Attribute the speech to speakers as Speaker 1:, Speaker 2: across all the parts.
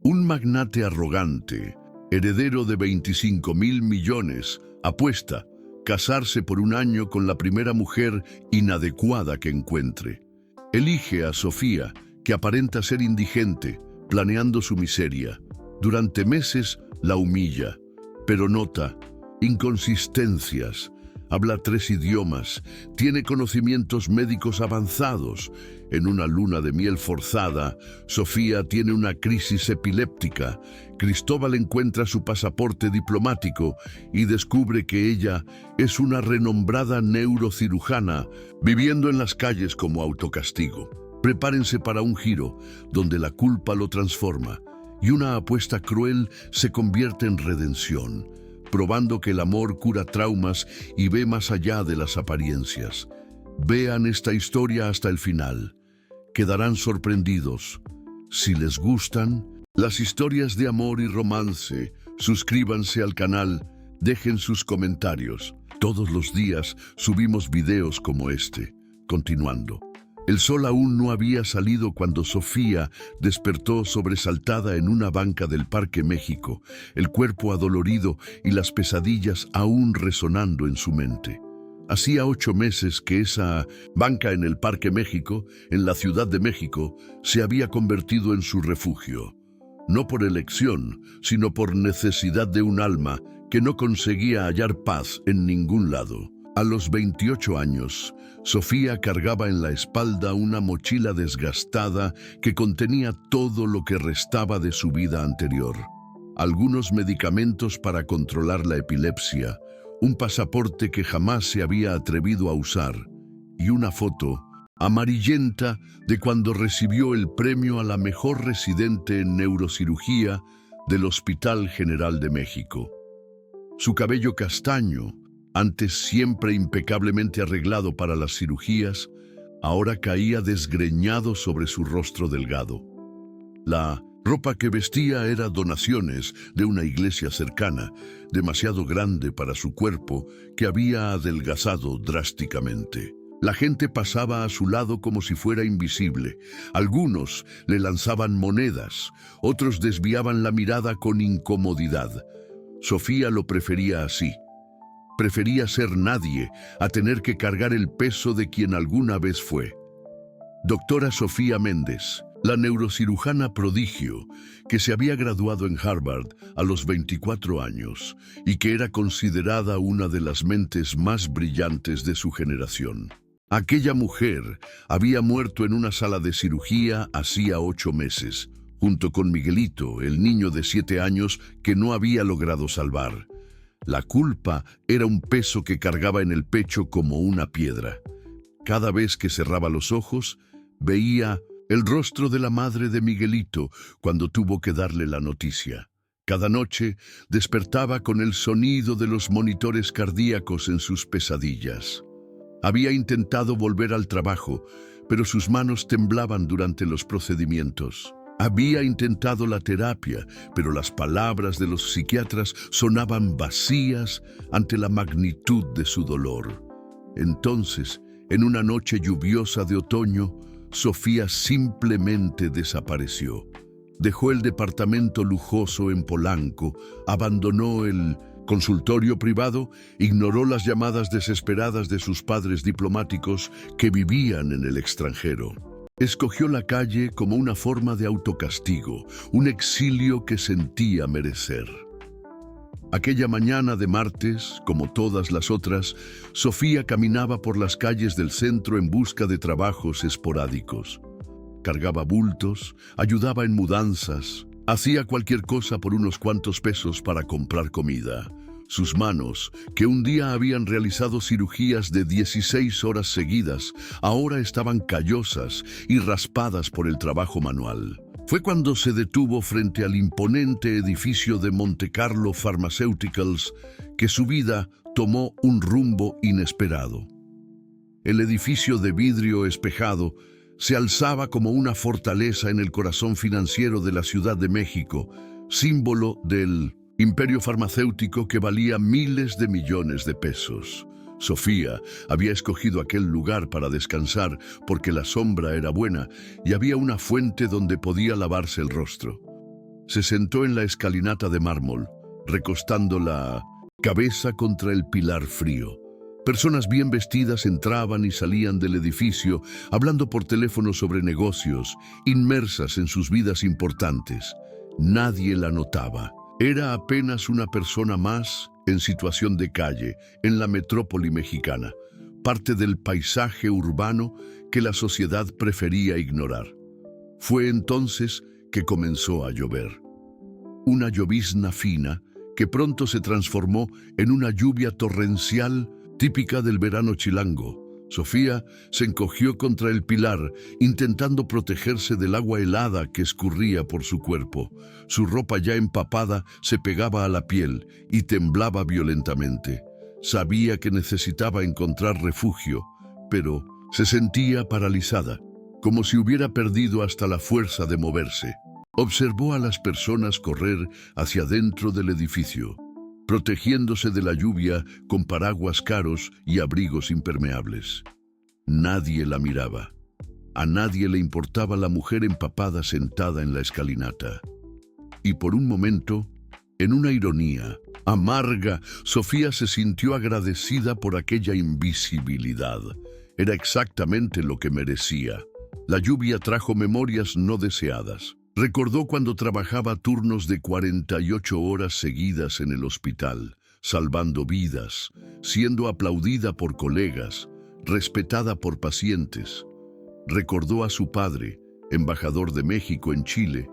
Speaker 1: Un magnate arrogante, heredero de 25.000 millones, apuesta casarse por un año con la primera mujer inadecuada que encuentre. Elige a Sofía, que aparenta ser indigente, planeando su miseria. Durante meses la humilla, pero nota inconsistencias. Habla 3 idiomas, tiene conocimientos médicos avanzados. En una luna de miel forzada, Sofía tiene una crisis epiléptica. Cristóbal encuentra su pasaporte diplomático y descubre que ella es una renombrada neurocirujana, viviendo en las calles como autocastigo. Prepárense para un giro donde la culpa lo transforma y una apuesta cruel se convierte en redención, probando que el amor cura traumas y ve más allá de las apariencias. Vean esta historia hasta el final. Quedarán sorprendidos. Si les gustan las historias de amor y romance, suscríbanse al canal, dejen sus comentarios. Todos los días subimos videos como este. Continuando. El sol aún no había salido cuando Sofía despertó sobresaltada en una banca del Parque México, el cuerpo adolorido y las pesadillas aún resonando en su mente. Hacía 8 meses que esa banca en el Parque México, en la Ciudad de México, se había convertido en su refugio. No por elección, sino por necesidad de un alma que no conseguía hallar paz en ningún lado. A los 28 años, Sofía cargaba en la espalda una mochila desgastada que contenía todo lo que restaba de su vida anterior. Algunos medicamentos para controlar la epilepsia, un pasaporte que jamás se había atrevido a usar y una foto amarillenta de cuando recibió el premio a la mejor residente en neurocirugía del Hospital General de México. Su cabello castaño, antes siempre impecablemente arreglado para las cirugías, ahora caía desgreñado sobre su rostro delgado. La ropa que vestía era donaciones de una iglesia cercana, demasiado grande para su cuerpo, que había adelgazado drásticamente. La gente pasaba a su lado como si fuera invisible. Algunos le lanzaban monedas, otros desviaban la mirada con incomodidad. Sofía lo prefería así. Prefería ser nadie a tener que cargar el peso de quien alguna vez fue. Doctora Sofía Méndez, la neurocirujana prodigio que se había graduado en Harvard a los 24 años y que era considerada una de las mentes más brillantes de su generación. Aquella mujer había muerto en una sala de cirugía hacía 8 meses, junto con Miguelito, el niño de 7 años que no había logrado salvar. La culpa era un peso que cargaba en el pecho como una piedra. Cada vez que cerraba los ojos, veía el rostro de la madre de Miguelito cuando tuvo que darle la noticia. Cada noche despertaba con el sonido de los monitores cardíacos en sus pesadillas. Había intentado volver al trabajo, pero sus manos temblaban durante los procedimientos. Había intentado la terapia, pero las palabras de los psiquiatras sonaban vacías ante la magnitud de su dolor. Entonces, en una noche lluviosa de otoño, Sofía simplemente desapareció. Dejó el departamento lujoso en Polanco, abandonó el consultorio privado, ignoró las llamadas desesperadas de sus padres diplomáticos que vivían en el extranjero. Escogió la calle como una forma de autocastigo, un exilio que sentía merecer. Aquella mañana de martes, como todas las otras, Sofía caminaba por las calles del centro en busca de trabajos esporádicos. Cargaba bultos, ayudaba en mudanzas, hacía cualquier cosa por unos cuantos pesos para comprar comida. Sus manos, que un día habían realizado cirugías de 16 horas seguidas, ahora estaban callosas y raspadas por el trabajo manual. Fue cuando se detuvo frente al imponente edificio de Monte Carlo Pharmaceuticals que su vida tomó un rumbo inesperado. El edificio de vidrio espejado se alzaba como una fortaleza en el corazón financiero de la Ciudad de México, símbolo del imperio farmacéutico que valía miles de millones de pesos. Sofía había escogido aquel lugar para descansar porque la sombra era buena y había una fuente donde podía lavarse el rostro. Se sentó en la escalinata de mármol, recostando la cabeza contra el pilar frío. Personas bien vestidas entraban y salían del edificio, hablando por teléfono sobre negocios, inmersas en sus vidas importantes. Nadie la notaba. Era apenas una persona más en situación de calle, en la metrópoli mexicana, parte del paisaje urbano que la sociedad prefería ignorar. Fue entonces que comenzó a llover. Una llovizna fina que pronto se transformó en una lluvia torrencial típica del verano chilango. Sofía se encogió contra el pilar, intentando protegerse del agua helada que escurría por su cuerpo. Su ropa ya empapada se pegaba a la piel y temblaba violentamente. Sabía que necesitaba encontrar refugio, pero se sentía paralizada, como si hubiera perdido hasta la fuerza de moverse. Observó a las personas correr hacia dentro del edificio, protegiéndose de la lluvia con paraguas caros y abrigos impermeables. Nadie la miraba. A nadie le importaba la mujer empapada sentada en la escalinata. Y por un momento, en una ironía amarga, Sofía se sintió agradecida por aquella invisibilidad. Era exactamente lo que merecía. La lluvia trajo memorias no deseadas. Recordó cuando trabajaba turnos de 48 horas seguidas en el hospital, salvando vidas, siendo aplaudida por colegas, respetada por pacientes. Recordó a su padre, embajador de México en Chile,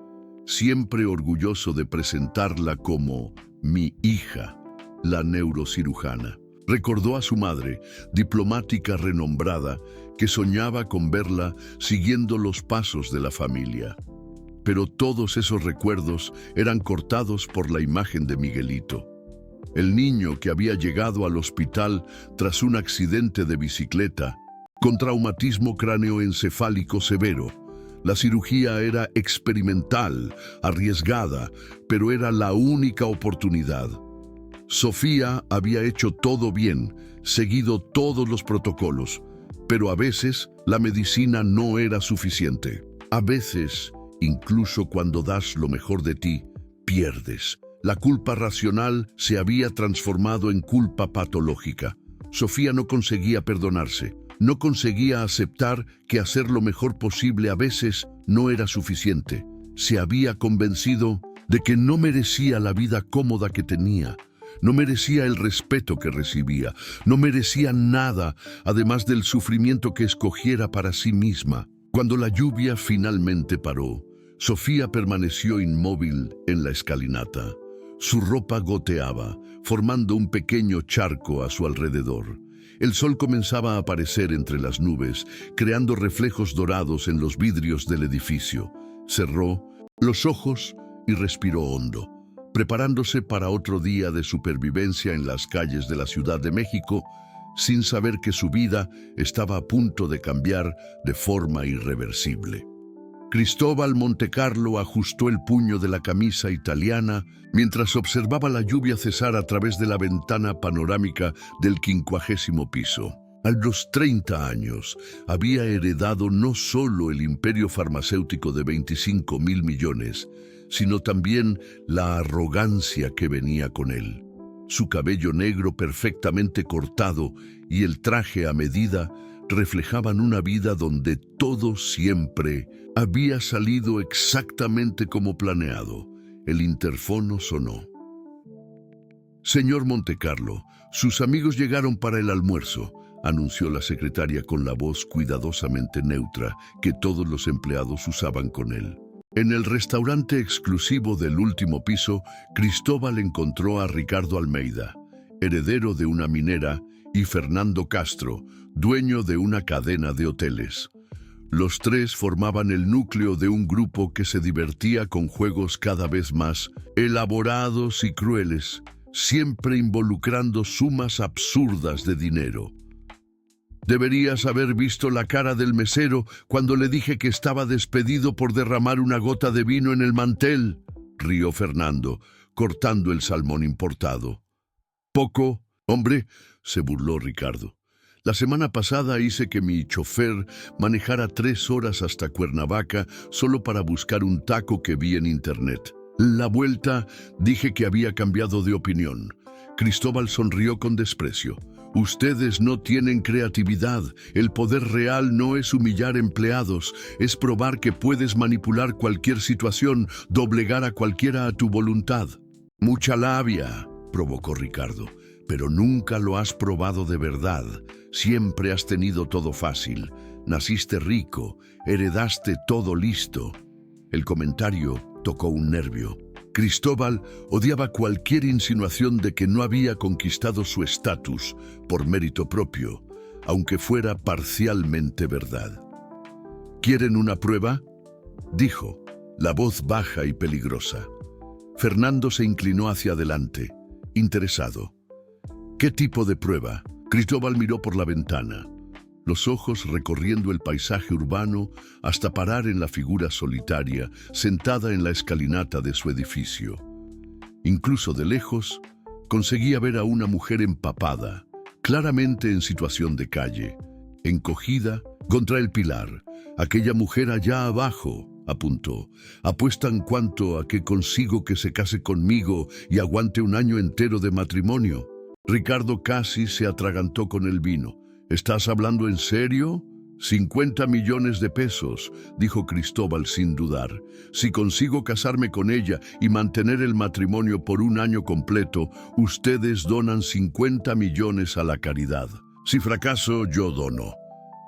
Speaker 1: siempre orgulloso de presentarla como mi hija, la neurocirujana. Recordó a su madre, diplomática renombrada, que soñaba con verla siguiendo los pasos de la familia. Pero todos esos recuerdos eran cortados por la imagen de Miguelito, el niño que había llegado al hospital tras un accidente de bicicleta, con traumatismo cráneoencefálico severo. La cirugía era experimental, arriesgada, pero era la única oportunidad. Sofía había hecho todo bien, seguido todos los protocolos, pero a veces la medicina no era suficiente. A veces, incluso cuando das lo mejor de ti, pierdes. La culpa racional se había transformado en culpa patológica. Sofía no conseguía perdonarse. No conseguía aceptar que hacer lo mejor posible a veces no era suficiente. Se había convencido de que no merecía la vida cómoda que tenía. No merecía el respeto que recibía. No merecía nada, además del sufrimiento que escogiera para sí misma. Cuando la lluvia finalmente paró, Sofía permaneció inmóvil en la escalinata. Su ropa goteaba, formando un pequeño charco a su alrededor. El sol comenzaba a aparecer entre las nubes, creando reflejos dorados en los vidrios del edificio. Cerró los ojos y respiró hondo, preparándose para otro día de supervivencia en las calles de la Ciudad de México, sin saber que su vida estaba a punto de cambiar de forma irreversible. Cristóbal Montecarlo ajustó el puño de la camisa italiana mientras observaba la lluvia cesar a través de la ventana panorámica del 50º piso. A los 30 años había heredado no solo el imperio farmacéutico de 25.000 millones, sino también la arrogancia que venía con él. Su cabello negro perfectamente cortado y el traje a medida reflejaban una vida donde todo siempre había salido exactamente como planeado. El interfono sonó. Señor Montecarlo, sus amigos llegaron para el almuerzo, anunció la secretaria con la voz cuidadosamente neutra que todos los empleados usaban con él. En el restaurante exclusivo del último piso, Cristóbal encontró a Ricardo Almeida, heredero de una minera, y Fernando Castro, dueño de una cadena de hoteles. Los tres formaban el núcleo de un grupo que se divertía con juegos cada vez más elaborados y crueles, siempre involucrando sumas absurdas de dinero. Deberías haber visto la cara del mesero cuando le dije que estaba despedido por derramar una gota de vino en el mantel, rió Fernando, cortando el salmón importado. Poco, hombre, se burló Ricardo. La semana pasada hice que mi chofer manejara 3 horas hasta Cuernavaca solo para buscar un taco que vi en internet. La vuelta, dije que había cambiado de opinión. Cristóbal sonrió con desprecio. Ustedes no tienen creatividad. El poder real no es humillar empleados, es probar que puedes manipular cualquier situación, doblegar a cualquiera a tu voluntad. Mucha labia, provocó Ricardo, pero nunca lo has probado de verdad. Siempre has tenido todo fácil. Naciste rico, heredaste todo listo. El comentario tocó un nervio. Cristóbal odiaba cualquier insinuación de que no había conquistado su estatus por mérito propio, aunque fuera parcialmente verdad. ¿Quieren una prueba?, dijo, la voz baja y peligrosa. Fernando se inclinó hacia adelante, interesado. ¿Qué tipo de prueba? Cristóbal miró por la ventana, los ojos recorriendo el paisaje urbano hasta parar en la figura solitaria sentada en la escalinata de su edificio. Incluso de lejos, conseguía ver a una mujer empapada, claramente en situación de calle, encogida contra el pilar. Aquella mujer allá abajo, apuntó, apuesta en cuanto a que consigo que se case conmigo y aguante un año entero de matrimonio. Ricardo casi se atragantó con el vino. ¿Estás hablando en serio? 50 millones de pesos, dijo Cristóbal sin dudar. Si consigo casarme con ella y mantener el matrimonio por un año completo, ustedes donan 50 millones a la caridad. Si fracaso, yo dono.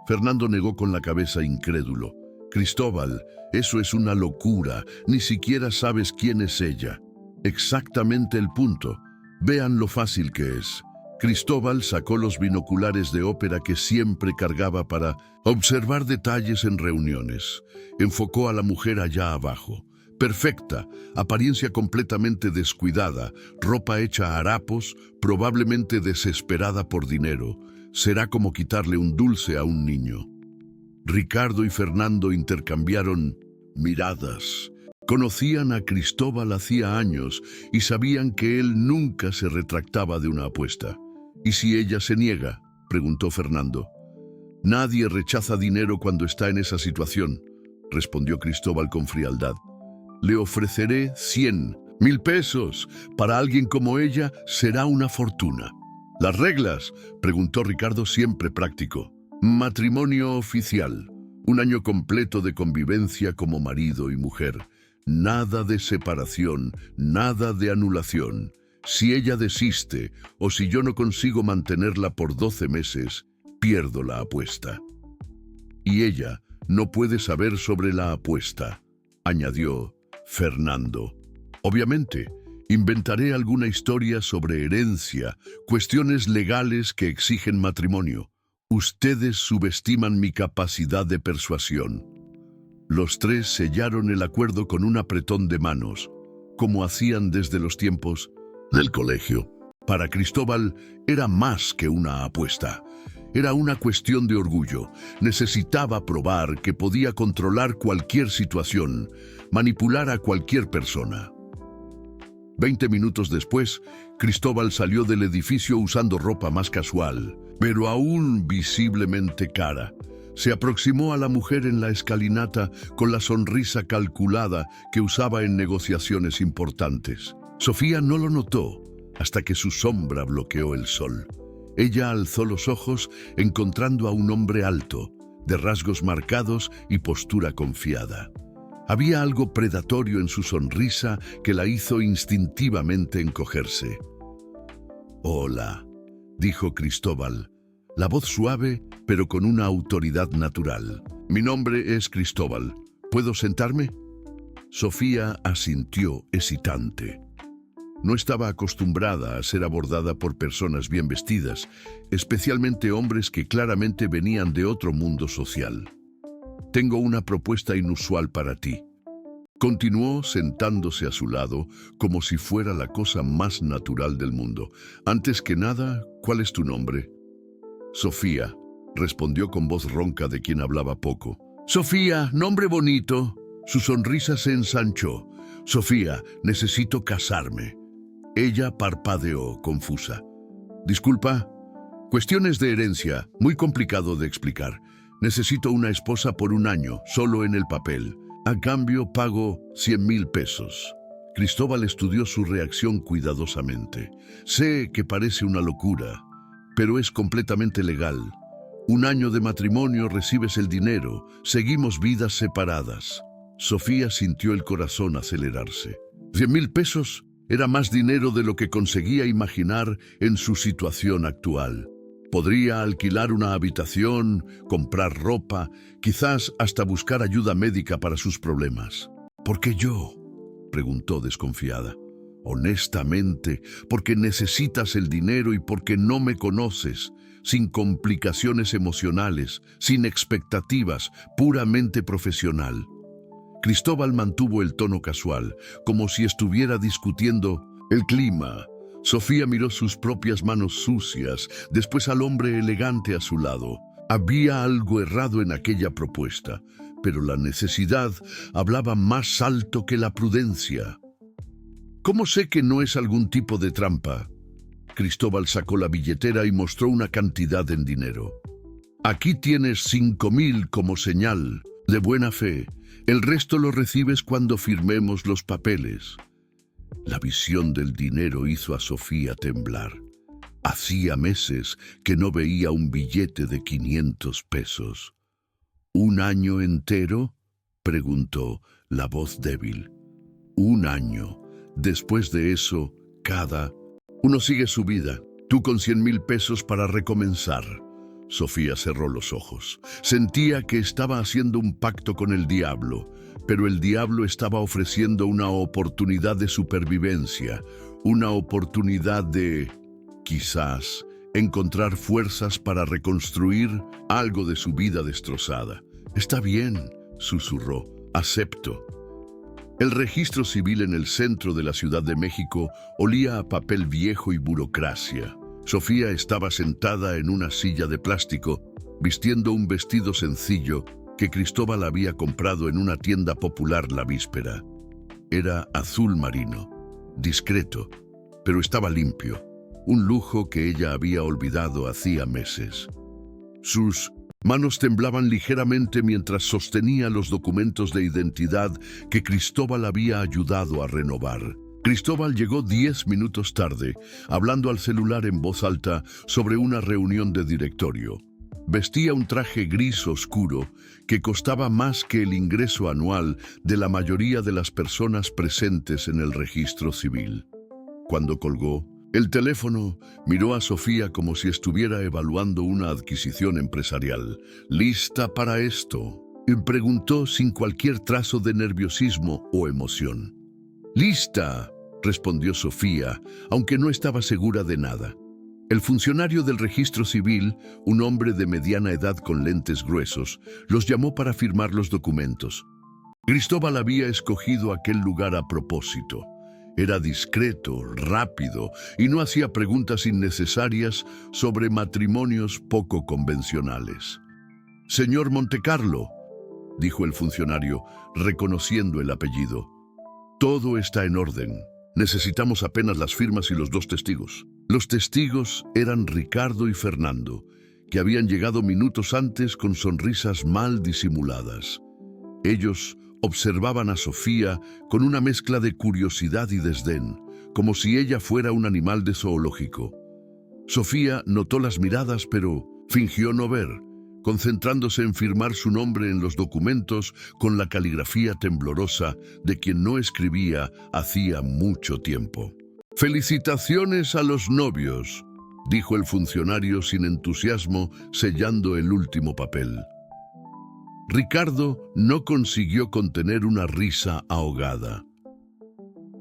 Speaker 1: Fernando negó con la cabeza incrédulo. Cristóbal, eso es una locura. Ni siquiera sabes quién es ella. Exactamente el punto. Vean lo fácil que es. Cristóbal sacó los binoculares de ópera que siempre cargaba para observar detalles en reuniones. Enfocó a la mujer allá abajo. Perfecta, apariencia completamente descuidada, ropa hecha a harapos, probablemente desesperada por dinero. Será como quitarle un dulce a un niño. Ricardo y Fernando intercambiaron miradas. Conocían a Cristóbal hacía años y sabían que él nunca se retractaba de una apuesta. ¿Y si ella se niega?, preguntó Fernando. Nadie rechaza dinero cuando está en esa situación, respondió Cristóbal con frialdad. Le ofreceré 100.000 pesos. Para alguien como ella será una fortuna. ¿Las reglas?, preguntó Ricardo, siempre práctico. Matrimonio oficial. Un año completo de convivencia como marido y mujer. Nada de separación, nada de anulación. Si ella desiste o si yo no consigo mantenerla por 12 meses, pierdo la apuesta. Y ella no puede saber sobre la apuesta, añadió Fernando. Obviamente, inventaré alguna historia sobre herencia, cuestiones legales que exigen matrimonio. Ustedes subestiman mi capacidad de persuasión. Los tres sellaron el acuerdo con un apretón de manos, como hacían desde los tiempos del colegio. Para Cristóbal era más que una apuesta. Era una cuestión de orgullo. Necesitaba probar que podía controlar cualquier situación, manipular a cualquier persona. 20 minutos después, Cristóbal salió del edificio usando ropa más casual, pero aún visiblemente cara. Se aproximó a la mujer en la escalinata con la sonrisa calculada que usaba en negociaciones importantes. Sofía no lo notó hasta que su sombra bloqueó el sol. Ella alzó los ojos encontrando a un hombre alto, de rasgos marcados y postura confiada. Había algo predatorio en su sonrisa que la hizo instintivamente encogerse. «Hola», dijo Cristóbal, la voz suave pero con una autoridad natural. «Mi nombre es Cristóbal. ¿Puedo sentarme?» Sofía asintió hesitante. No estaba acostumbrada a ser abordada por personas bien vestidas, especialmente hombres que claramente venían de otro mundo social. «Tengo una propuesta inusual para ti», continuó sentándose a su lado como si fuera la cosa más natural del mundo. «Antes que nada, ¿cuál es tu nombre?» «Sofía», respondió con voz ronca de quien hablaba poco. «Sofía, nombre bonito». Su sonrisa se ensanchó. «Sofía, necesito casarme». Ella parpadeó, confusa. «Disculpa, cuestiones de herencia, muy complicado de explicar. Necesito una esposa por un año, solo en el papel. A cambio pago 100.000 pesos». Cristóbal estudió su reacción cuidadosamente. Sé que parece una locura, pero es completamente legal. 1 año de matrimonio, recibes el dinero, seguimos vidas separadas. Sofía sintió el corazón acelerarse. 100,000 pesos era más dinero de lo que conseguía imaginar en su situación actual. Podría alquilar una habitación, comprar ropa, quizás hasta buscar ayuda médica para sus problemas. ¿Por qué yo?, preguntó desconfiada. Honestamente, porque necesitas el dinero y porque no me conoces, sin complicaciones emocionales, sin expectativas, puramente profesional. Cristóbal mantuvo el tono casual, como si estuviera discutiendo el clima. Sofía miró sus propias manos sucias, después al hombre elegante a su lado. Había algo errado en aquella propuesta, pero la necesidad hablaba más alto que la prudencia. ¿Cómo sé que no es algún tipo de trampa? Cristóbal sacó la billetera y mostró una cantidad en dinero. Aquí tienes 5,000 como señal de buena fe. El resto lo recibes cuando firmemos los papeles. La visión del dinero hizo a Sofía temblar. Hacía meses que no veía un billete de 500 pesos. ¿1 año entero?, preguntó la voz débil. 1 año. Después de eso, uno sigue su vida. Tú con 100,000 pesos para recomenzar. Sofía cerró los ojos. Sentía que estaba haciendo un pacto con el diablo, pero el diablo estaba ofreciendo una oportunidad de supervivencia, una oportunidad de, quizás, encontrar fuerzas para reconstruir algo de su vida destrozada. Está bien, susurró, acepto. El registro civil en el centro de la Ciudad de México olía a papel viejo y burocracia. Sofía estaba sentada en una silla de plástico, vistiendo un vestido sencillo que Cristóbal había comprado en una tienda popular la víspera. Era azul marino, discreto, pero estaba limpio, un lujo que ella había olvidado hacía meses. Sus manos temblaban ligeramente mientras sostenía los documentos de identidad que Cristóbal había ayudado a renovar. Cristóbal llegó 10 minutos tarde, hablando al celular en voz alta sobre una reunión de directorio. Vestía un traje gris oscuro que costaba más que el ingreso anual de la mayoría de las personas presentes en el registro civil. Cuando colgó el teléfono, miró a Sofía como si estuviera evaluando una adquisición empresarial. ¿Lista para esto?, preguntó sin cualquier trazo de nerviosismo o emoción. «Lista», respondió Sofía, aunque no estaba segura de nada. El funcionario del registro civil, un hombre de mediana edad con lentes gruesos, los llamó para firmar los documentos. Cristóbal había escogido aquel lugar a propósito. Era discreto, rápido y no hacía preguntas innecesarias sobre matrimonios poco convencionales. «Señor Montecarlo», dijo el funcionario, reconociendo el apellido. «Todo está en orden. Necesitamos apenas las firmas y los 2 testigos». Los testigos eran Ricardo y Fernando, que habían llegado minutos antes con sonrisas mal disimuladas. Ellos observaban a Sofía con una mezcla de curiosidad y desdén, como si ella fuera un animal de zoológico. Sofía notó las miradas, pero fingió no ver, concentrándose en firmar su nombre en los documentos con la caligrafía temblorosa de quien no escribía hacía mucho tiempo. «Felicitaciones a los novios», dijo el funcionario sin entusiasmo, sellando el último papel. Ricardo no consiguió contener una risa ahogada.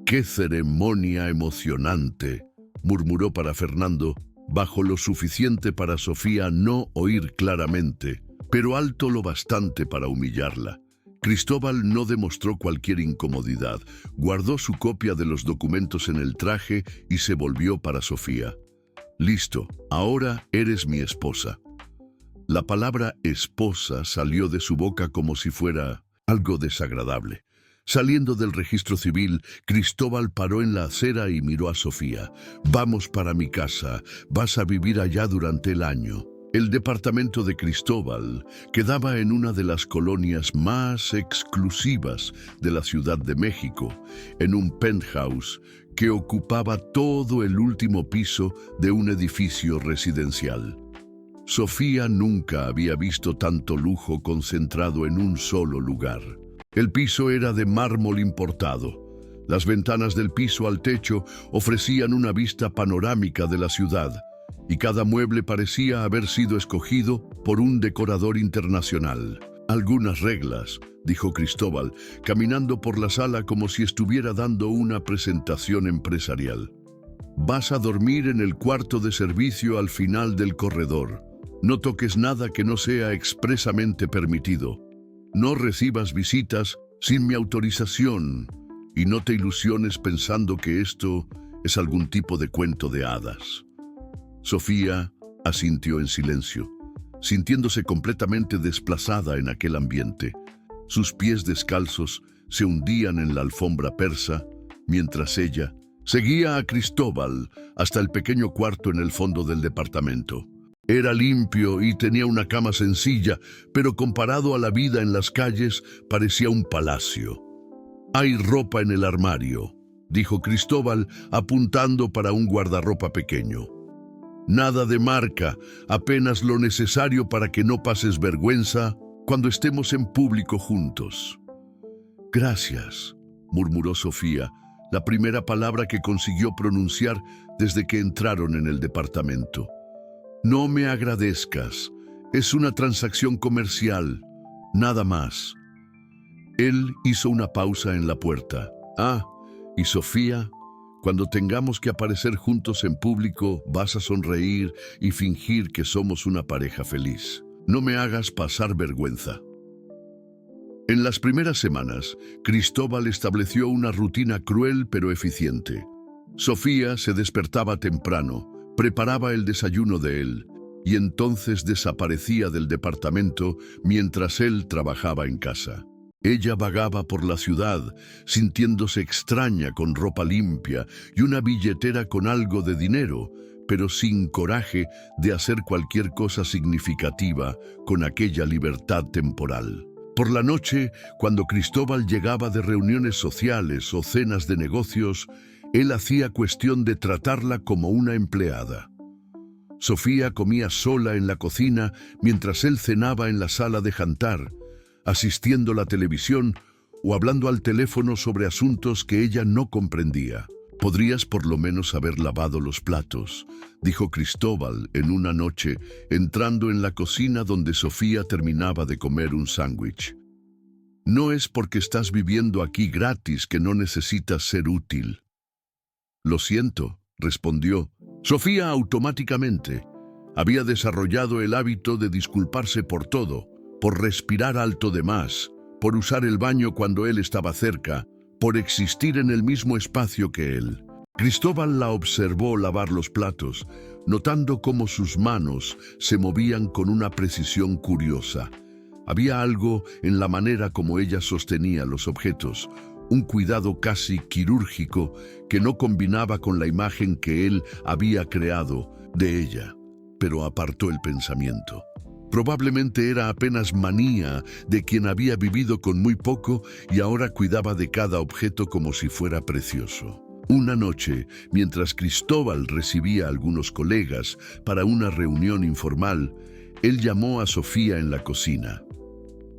Speaker 1: «¡Qué ceremonia emocionante!», murmuró para Fernando, bajo lo suficiente para Sofía no oír claramente, pero alto lo bastante para humillarla. Cristóbal no demostró cualquier incomodidad, guardó su copia de los documentos en el traje y se volvió para Sofía. «Listo, ahora eres mi esposa». La palabra esposa salió de su boca como si fuera algo desagradable. Saliendo del registro civil, Cristóbal paró en la acera y miró a Sofía. «Vamos para mi casa, vas a vivir allá durante el año». El departamento de Cristóbal quedaba en una de las colonias más exclusivas de la Ciudad de México, en un penthouse que ocupaba todo el último piso de un edificio residencial. Sofía nunca había visto tanto lujo concentrado en un solo lugar. El piso era de mármol importado. Las ventanas del piso al techo ofrecían una vista panorámica de la ciudad, y cada mueble parecía haber sido escogido por un decorador internacional. Algunas reglas, dijo Cristóbal, caminando por la sala como si estuviera dando una presentación empresarial. Vas a dormir en el cuarto de servicio al final del corredor. No toques nada que no sea expresamente permitido. No recibas visitas sin mi autorización y no te ilusiones pensando que esto es algún tipo de cuento de hadas. Sofía asintió en silencio, sintiéndose completamente desplazada en aquel ambiente. Sus pies descalzos se hundían en la alfombra persa, mientras ella seguía a Cristóbal hasta el pequeño cuarto en el fondo del departamento. Era limpio y tenía una cama sencilla, pero comparado a la vida en las calles, parecía un palacio. «Hay ropa en el armario», dijo Cristóbal, apuntando para un guardarropa pequeño. «Nada de marca, apenas lo necesario para que no pases vergüenza cuando estemos en público juntos». «Gracias», murmuró Sofía, la primera palabra que consiguió pronunciar desde que entraron en el departamento. «No me agradezcas, es una transacción comercial, nada más». Él hizo una pausa en la puerta. «Y Sofía, cuando tengamos que aparecer juntos en público, vas a sonreír y fingir que somos una pareja feliz. No me hagas pasar vergüenza». En las primeras semanas, Cristóbal estableció una rutina cruel pero eficiente. Sofía se despertaba temprano, preparaba el desayuno de él, y entonces desaparecía del departamento mientras él trabajaba en casa. Ella vagaba por la ciudad, sintiéndose extraña con ropa limpia y una billetera con algo de dinero, pero sin coraje de hacer cualquier cosa significativa con aquella libertad temporal. Por la noche, cuando Cristóbal llegaba de reuniones sociales o cenas de negocios, él hacía cuestión de tratarla como una empleada. Sofía comía sola en la cocina mientras él cenaba en la sala de jantar, asistiendo a la televisión o hablando al teléfono sobre asuntos que ella no comprendía. «Podrías por lo menos haber lavado los platos», dijo Cristóbal en una noche, entrando en la cocina donde Sofía terminaba de comer un sándwich. «No es porque estás viviendo aquí gratis que no necesitas ser útil». «Lo siento», respondió. Sofía automáticamente había desarrollado el hábito de disculparse por todo, por respirar alto de más, por usar el baño cuando él estaba cerca, por existir en el mismo espacio que él. Cristóbal la observó lavar los platos, notando cómo sus manos se movían con una precisión curiosa. Había algo en la manera como ella sostenía los objetos, un cuidado casi quirúrgico que no combinaba con la imagen que él había creado de ella, pero apartó el pensamiento. Probablemente era apenas manía de quien había vivido con muy poco y ahora cuidaba de cada objeto como si fuera precioso. Una noche, mientras Cristóbal recibía a algunos colegas para una reunión informal, él llamó a Sofía en la cocina.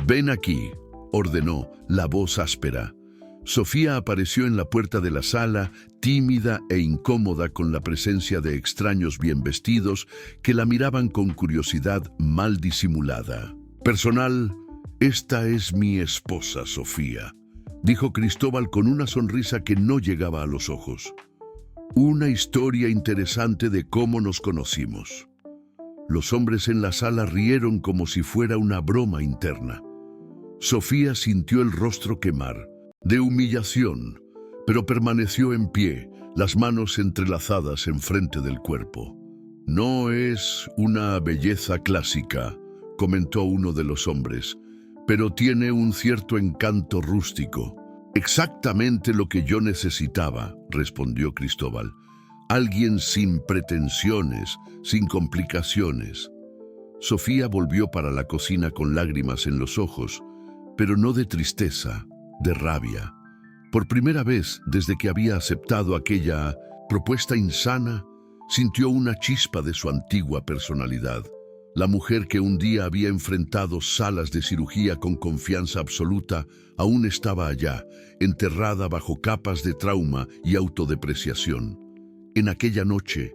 Speaker 1: «Ven aquí», ordenó, la voz áspera. Sofía apareció en la puerta de la sala, tímida e incómoda con la presencia de extraños bien vestidos que la miraban con curiosidad mal disimulada. «Personal, esta es mi esposa, Sofía», dijo Cristóbal con una sonrisa que no llegaba a los ojos. «Una historia interesante de cómo nos conocimos». Los hombres en la sala rieron como si fuera una broma interna. Sofía sintió el rostro quemar, de humillación, pero permaneció en pie, las manos entrelazadas enfrente del cuerpo. «No es una belleza clásica», comentó uno de los hombres, «pero tiene un cierto encanto rústico». «Exactamente lo que yo necesitaba», respondió Cristóbal. «Alguien sin pretensiones, sin complicaciones». Sofía volvió para la cocina con lágrimas en los ojos, pero no de tristeza, de rabia. Por primera vez desde que había aceptado aquella propuesta insana, sintió una chispa de su antigua personalidad. La mujer que un día había enfrentado salas de cirugía con confianza absoluta, aún estaba allá, enterrada bajo capas de trauma y autodepreciación. En aquella noche,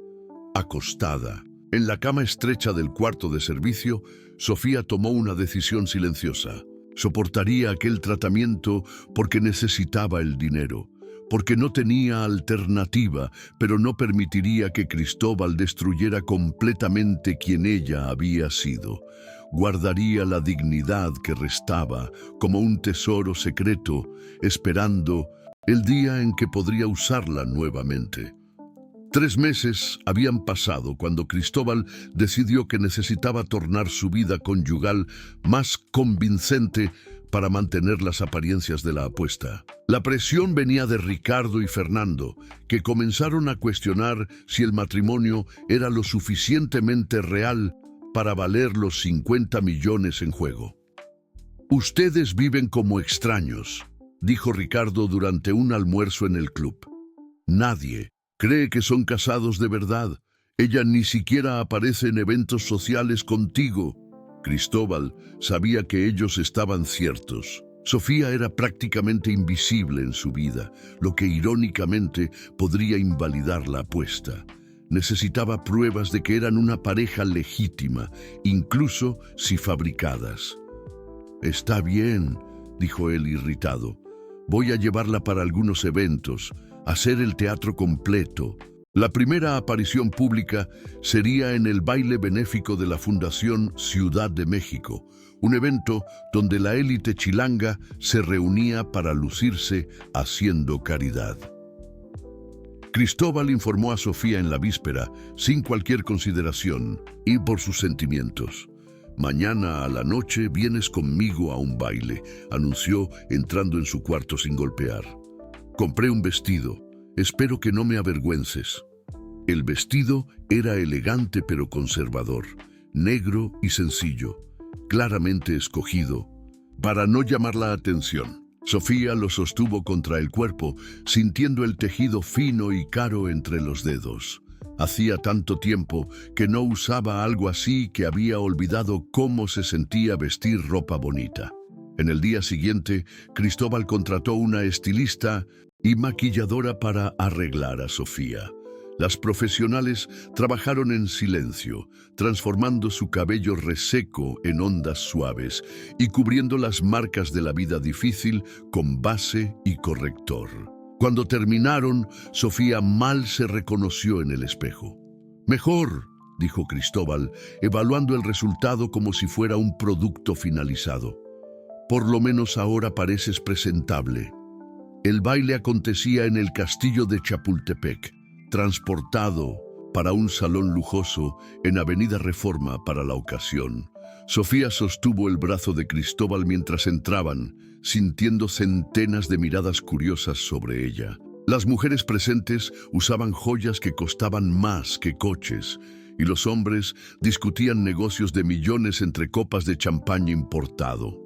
Speaker 1: acostada, en la cama estrecha del cuarto de servicio, Sofía tomó una decisión silenciosa. Soportaría aquel tratamiento porque necesitaba el dinero, porque no tenía alternativa, pero no permitiría que Cristóbal destruyera completamente quien ella había sido. Guardaría la dignidad que restaba como un tesoro secreto, esperando el día en que podría usarla nuevamente. 3 meses habían pasado cuando Cristóbal decidió que necesitaba tornar su vida conyugal más convincente para mantener las apariencias de la apuesta. La presión venía de Ricardo y Fernando, que comenzaron a cuestionar si el matrimonio era lo suficientemente real para valer los 50 millones en juego. «Ustedes viven como extraños», dijo Ricardo durante un almuerzo en el club. «Nadie cree que son casados de verdad. Ella ni siquiera aparece en eventos sociales contigo». Cristóbal sabía que ellos estaban ciertos. Sofía era prácticamente invisible en su vida, lo que irónicamente podría invalidar la apuesta. Necesitaba pruebas de que eran una pareja legítima, incluso si fabricadas. «Está bien», dijo él irritado. «Voy a llevarla para algunos eventos, hacer el teatro completo». La primera aparición pública sería en el baile benéfico de la Fundación Ciudad de México, un evento donde la élite chilanga se reunía para lucirse haciendo caridad. Cristóbal informó a Sofía en la víspera, sin cualquier consideración, y por sus sentimientos. «Mañana a la noche vienes conmigo a un baile», anunció entrando en su cuarto sin golpear. «Compré un vestido. Espero que no me avergüences». El vestido era elegante pero conservador, negro y sencillo, claramente escogido para no llamar la atención. Sofía lo sostuvo contra el cuerpo, sintiendo el tejido fino y caro entre los dedos. Hacía tanto tiempo que no usaba algo así que había olvidado cómo se sentía vestir ropa bonita. En el día siguiente, Cristóbal contrató una estilista y maquilladora para arreglar a Sofía. Las profesionales trabajaron en silencio, transformando su cabello reseco en ondas suaves y cubriendo las marcas de la vida difícil con base y corrector. Cuando terminaron, Sofía mal se reconoció en el espejo. «Mejor», dijo Cristóbal, evaluando el resultado como si fuera un producto finalizado. «Por lo menos ahora pareces presentable». El baile acontecía en el castillo de Chapultepec, transportado para un salón lujoso en Avenida Reforma para la ocasión. Sofía sostuvo el brazo de Cristóbal mientras entraban, sintiendo centenas de miradas curiosas sobre ella. Las mujeres presentes usaban joyas que costaban más que coches, y los hombres discutían negocios de millones entre copas de champaña importado.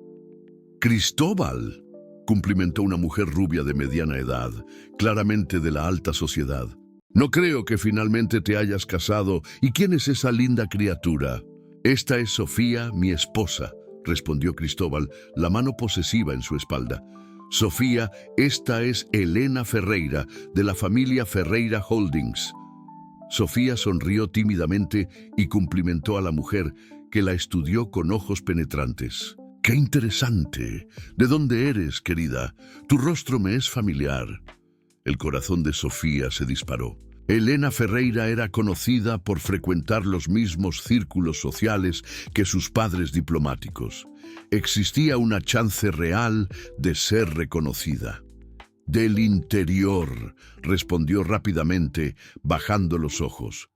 Speaker 1: «¡Cristóbal!», cumplimentó una mujer rubia de mediana edad, claramente de la alta sociedad. «No creo que finalmente te hayas casado. ¿Y quién es esa linda criatura?» «Esta es Sofía, mi esposa», respondió Cristóbal, la mano posesiva en su espalda. «Sofía, esta es Elena Ferreira, de la familia Ferreira Holdings». Sofía sonrió tímidamente y cumplimentó a la mujer, que la estudió con ojos penetrantes. «¡Qué interesante! ¿De dónde eres, querida? Tu rostro me es familiar». El corazón de Sofía se disparó. Elena Ferreira era conocida por frecuentar los mismos círculos sociales que sus padres diplomáticos. Existía una chance real de ser reconocida. «Del interior», respondió rápidamente, bajando los ojos.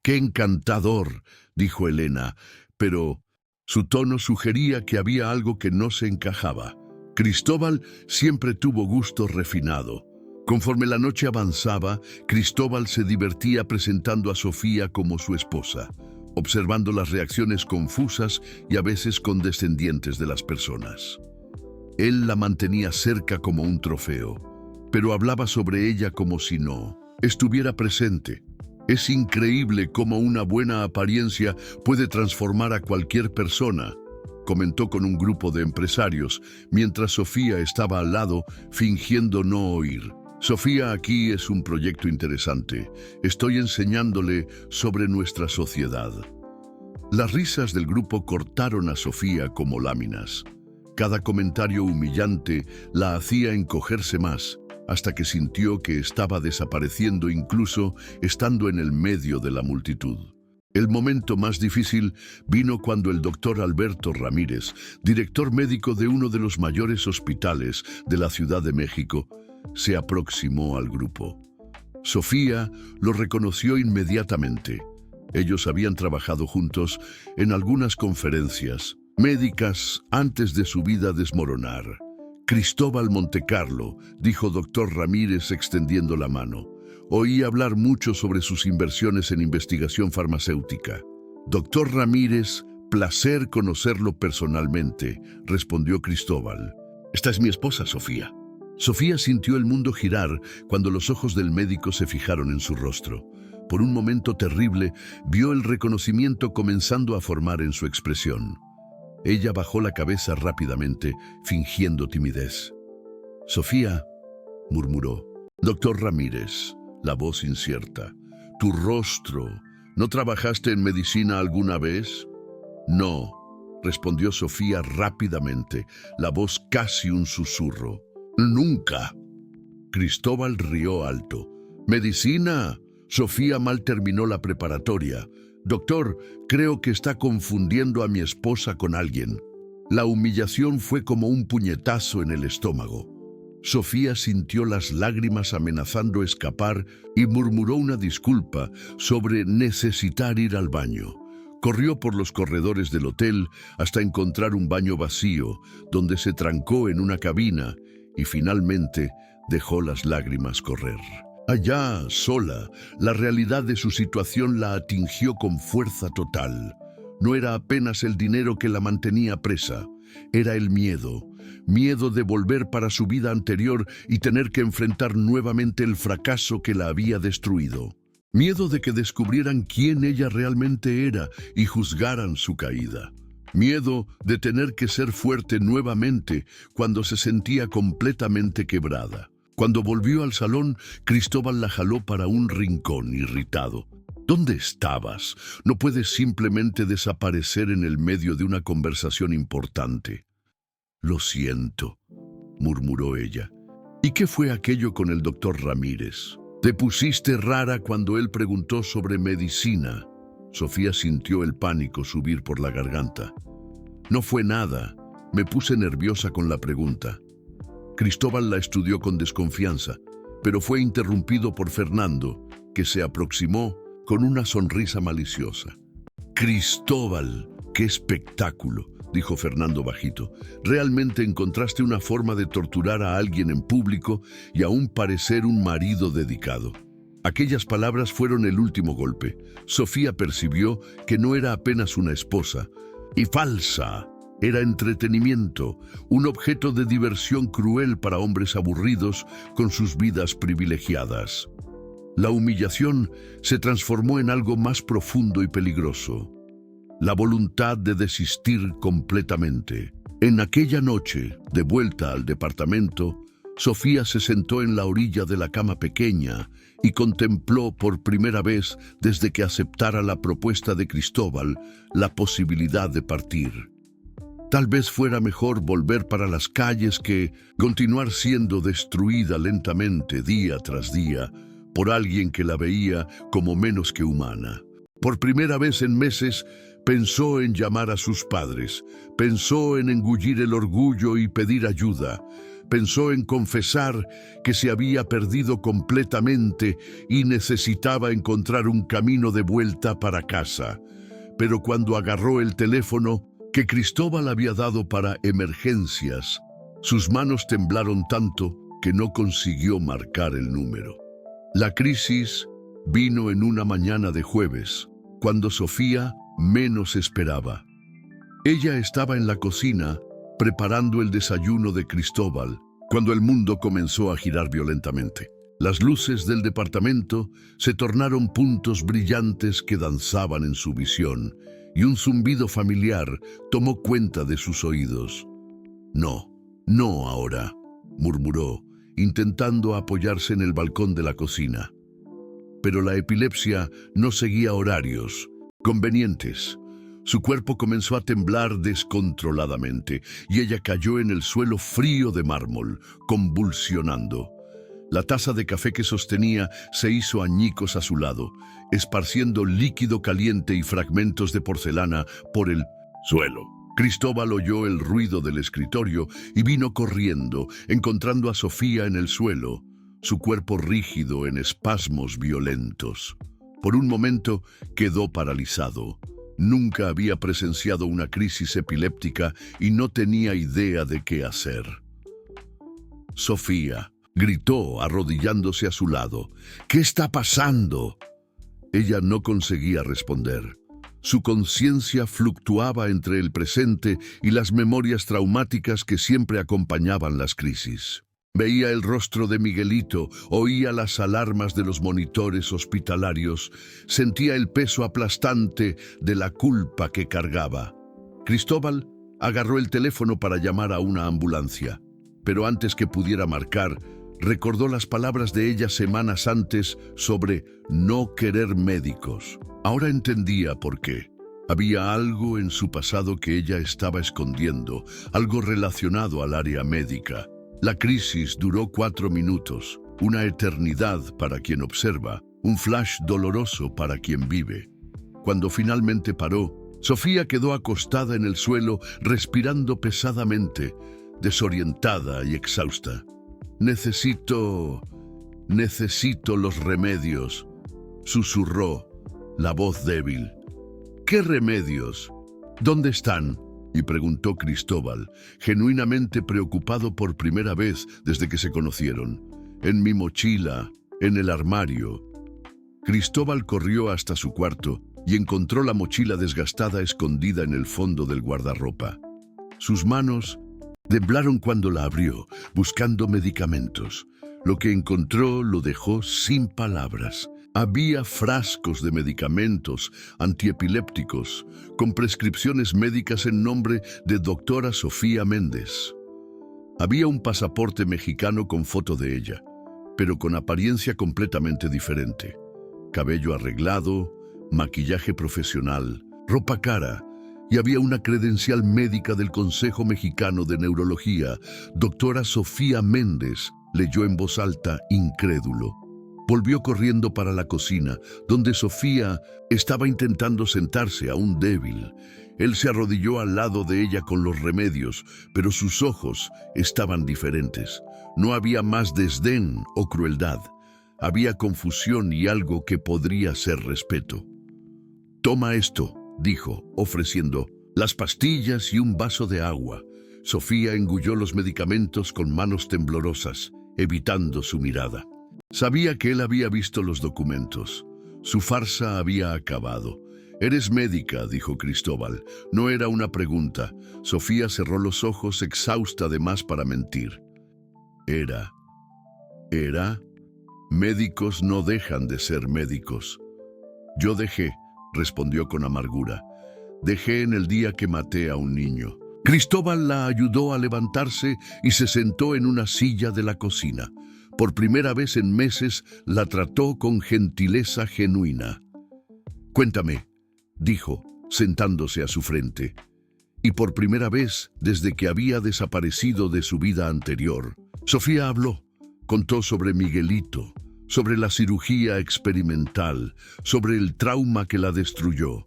Speaker 1: «¡Qué encantador!», dijo Elena, pero su tono sugería que había algo que no se encajaba. Cristóbal siempre tuvo gusto refinado. Conforme la noche avanzaba, Cristóbal se divertía presentando a Sofía como su esposa. observando las reacciones confusas y a veces condescendientes de las personas. Él la mantenía cerca como un trofeo, pero hablaba sobre ella como si no estuviera presente. Es increíble cómo una buena apariencia puede transformar a cualquier persona, comentó con un grupo de empresarios, mientras Sofía estaba al lado, fingiendo no oír. Sofía, aquí es un proyecto interesante. Estoy enseñándole sobre nuestra sociedad. Las risas del grupo cortaron a Sofía como láminas. Cada comentario humillante la hacía encogerse más, hasta que sintió que estaba desapareciendo incluso estando en el medio de la multitud. El momento más difícil vino cuando el doctor Alberto Ramírez, director médico de uno de los mayores hospitales de la Ciudad de México, se aproximó al grupo. Sofía lo reconoció inmediatamente. Ellos habían trabajado juntos en algunas conferencias médicas antes de su vida desmoronar. Cristóbal Montecarlo, dijo doctor Ramírez extendiendo la mano. Oí hablar mucho sobre sus inversiones en investigación farmacéutica. Doctor Ramírez, placer conocerlo personalmente, respondió Cristóbal. Esta es mi esposa, Sofía. Sofía sintió el mundo girar cuando los ojos del médico se fijaron en su rostro. Por un momento terrible, vio el reconocimiento comenzando a formar en su expresión. Ella bajó la cabeza rápidamente, fingiendo timidez. Sofía, murmuró. Doctor Ramírez, la voz incierta. Tu rostro. ¿No trabajaste en medicina alguna vez? No, respondió Sofía rápidamente, la voz casi un susurro. Nunca. Cristóbal rió alto. ¿Medicina? Sofía mal terminó la preparatoria. Doctor, creo que está confundiendo a mi esposa con alguien. La humillación fue como un puñetazo en el estómago. Sofía sintió las lágrimas amenazando escapar y murmuró una disculpa sobre necesitar ir al baño. Corrió por los corredores del hotel hasta encontrar un baño vacío, donde se trancó en una cabina y finalmente dejó las lágrimas correr. Allá, sola, la realidad de su situación la atingió con fuerza total. No era apenas el dinero que la mantenía presa, era el miedo de volver para su vida anterior y tener que enfrentar nuevamente el fracaso que la había destruido. Miedo de que descubrieran quién ella realmente era y juzgaran su caída. Miedo de tener que ser fuerte nuevamente cuando se sentía completamente quebrada. Cuando volvió al salón, Cristóbal la jaló para un rincón irritado. ¿Dónde estabas? No puedes simplemente desaparecer en el medio de una conversación importante. Lo siento, murmuró ella. ¿Y qué fue aquello con el doctor Ramírez? Te pusiste rara cuando él preguntó sobre medicina. Sofía sintió el pánico subir por la garganta. No fue nada. Me puse nerviosa con la pregunta. Cristóbal la estudió con desconfianza, pero fue interrumpido por Fernando, que se aproximó con una sonrisa maliciosa. Cristóbal, qué espectáculo, dijo Fernando bajito. Realmente encontraste una forma de torturar a alguien en público y aún parecer un marido dedicado. Aquellas palabras fueron el último golpe. Sofía percibió que no era apenas una esposa, y falsa. Era entretenimiento, un objeto de diversión cruel para hombres aburridos con sus vidas privilegiadas. La humillación se transformó en algo más profundo y peligroso. La voluntad de desistir completamente. En aquella noche, de vuelta al departamento, Sofía se sentó en la orilla de la cama pequeña y contempló por primera vez desde que aceptara la propuesta de Cristóbal la posibilidad de partir. Tal vez fuera mejor volver para las calles que continuar siendo destruida lentamente día tras día por alguien que la veía como menos que humana. Por primera vez en meses pensó en llamar a sus padres, pensó en engullir el orgullo y pedir ayuda, pensó en confesar que se había perdido completamente y necesitaba encontrar un camino de vuelta para casa. Pero cuando agarró el teléfono que Cristóbal había dado para emergencias, sus manos temblaron tanto que no consiguió marcar el número. La crisis vino en una mañana de jueves, cuando Sofía menos esperaba. Ella estaba en la cocina preparando el desayuno de Cristóbal cuando el mundo comenzó a girar violentamente. Las luces del departamento se tornaron puntos brillantes que danzaban en su visión, y un zumbido familiar tomó cuenta de sus oídos. «No, no ahora», murmuró, intentando apoyarse en el balcón de la cocina. Pero la epilepsia no seguía horarios convenientes. Su cuerpo comenzó a temblar descontroladamente y ella cayó en el suelo frío de mármol, convulsionando. La taza de café que sostenía se hizo añicos a su lado, esparciendo líquido caliente y fragmentos de porcelana por el suelo. Cristóbal oyó el ruido del escritorio y vino corriendo, encontrando a Sofía en el suelo, su cuerpo rígido en espasmos violentos. Por un momento quedó paralizado. Nunca había presenciado una crisis epiléptica y no tenía idea de qué hacer. «Sofía», gritó, arrodillándose a su lado. «¿Qué está pasando?». Ella no conseguía responder. Su conciencia fluctuaba entre el presente y las memorias traumáticas que siempre acompañaban las crisis. Veía el rostro de Miguelito, oía las alarmas de los monitores hospitalarios, sentía el peso aplastante de la culpa que cargaba. Cristóbal agarró el teléfono para llamar a una ambulancia, pero antes que pudiera marcar, recordó las palabras de ella semanas antes sobre no querer médicos. Ahora entendía por qué. Había algo en su pasado que ella estaba escondiendo, algo relacionado al área médica. La crisis duró 4 minutos, una eternidad para quien observa, un flash doloroso para quien vive. Cuando finalmente paró, Sofía quedó acostada en el suelo, respirando pesadamente, desorientada y exhausta. Necesito los remedios», susurró la voz débil. «¿Qué remedios? ¿Dónde están?», y preguntó Cristóbal, genuinamente preocupado por primera vez desde que se conocieron. «En mi mochila, en el armario». Cristóbal corrió hasta su cuarto y encontró la mochila desgastada escondida en el fondo del guardarropa. Sus manos temblaron cuando la abrió, buscando medicamentos. Lo que encontró lo dejó sin palabras. Había frascos de medicamentos antiepilépticos con prescripciones médicas en nombre de doctora Sofía Méndez. Había un pasaporte mexicano con foto de ella, pero con apariencia completamente diferente. Cabello arreglado, maquillaje profesional, ropa cara, y había una credencial médica del Consejo Mexicano de Neurología. Doctora Sofía Méndez, leyó en voz alta, incrédulo. Volvió corriendo para la cocina, donde Sofía estaba intentando sentarse, aún débil. Él se arrodilló al lado de ella con los remedios, pero sus ojos estaban diferentes. No había más desdén o crueldad. Había confusión y algo que podría ser respeto. «Toma esto», dijo, ofreciendo las pastillas y un vaso de agua. Sofía engulló los medicamentos con manos temblorosas, evitando su mirada. Sabía que él había visto los documentos. Su farsa había acabado. «Eres médica», dijo Cristóbal. No era una pregunta. Sofía cerró los ojos, exhausta además para mentir. Era. Médicos no dejan de ser médicos. «Yo dejé», respondió con amargura. «Dejé en el día que maté a un niño». Cristóbal la ayudó a levantarse y se sentó en una silla de la cocina. Por primera vez en meses la trató con gentileza genuina. «Cuéntame», dijo, sentándose a su frente. Y por primera vez desde que había desaparecido de su vida anterior, Sofía habló. Contó sobre Miguelito, sobre la cirugía experimental, sobre el trauma que la destruyó.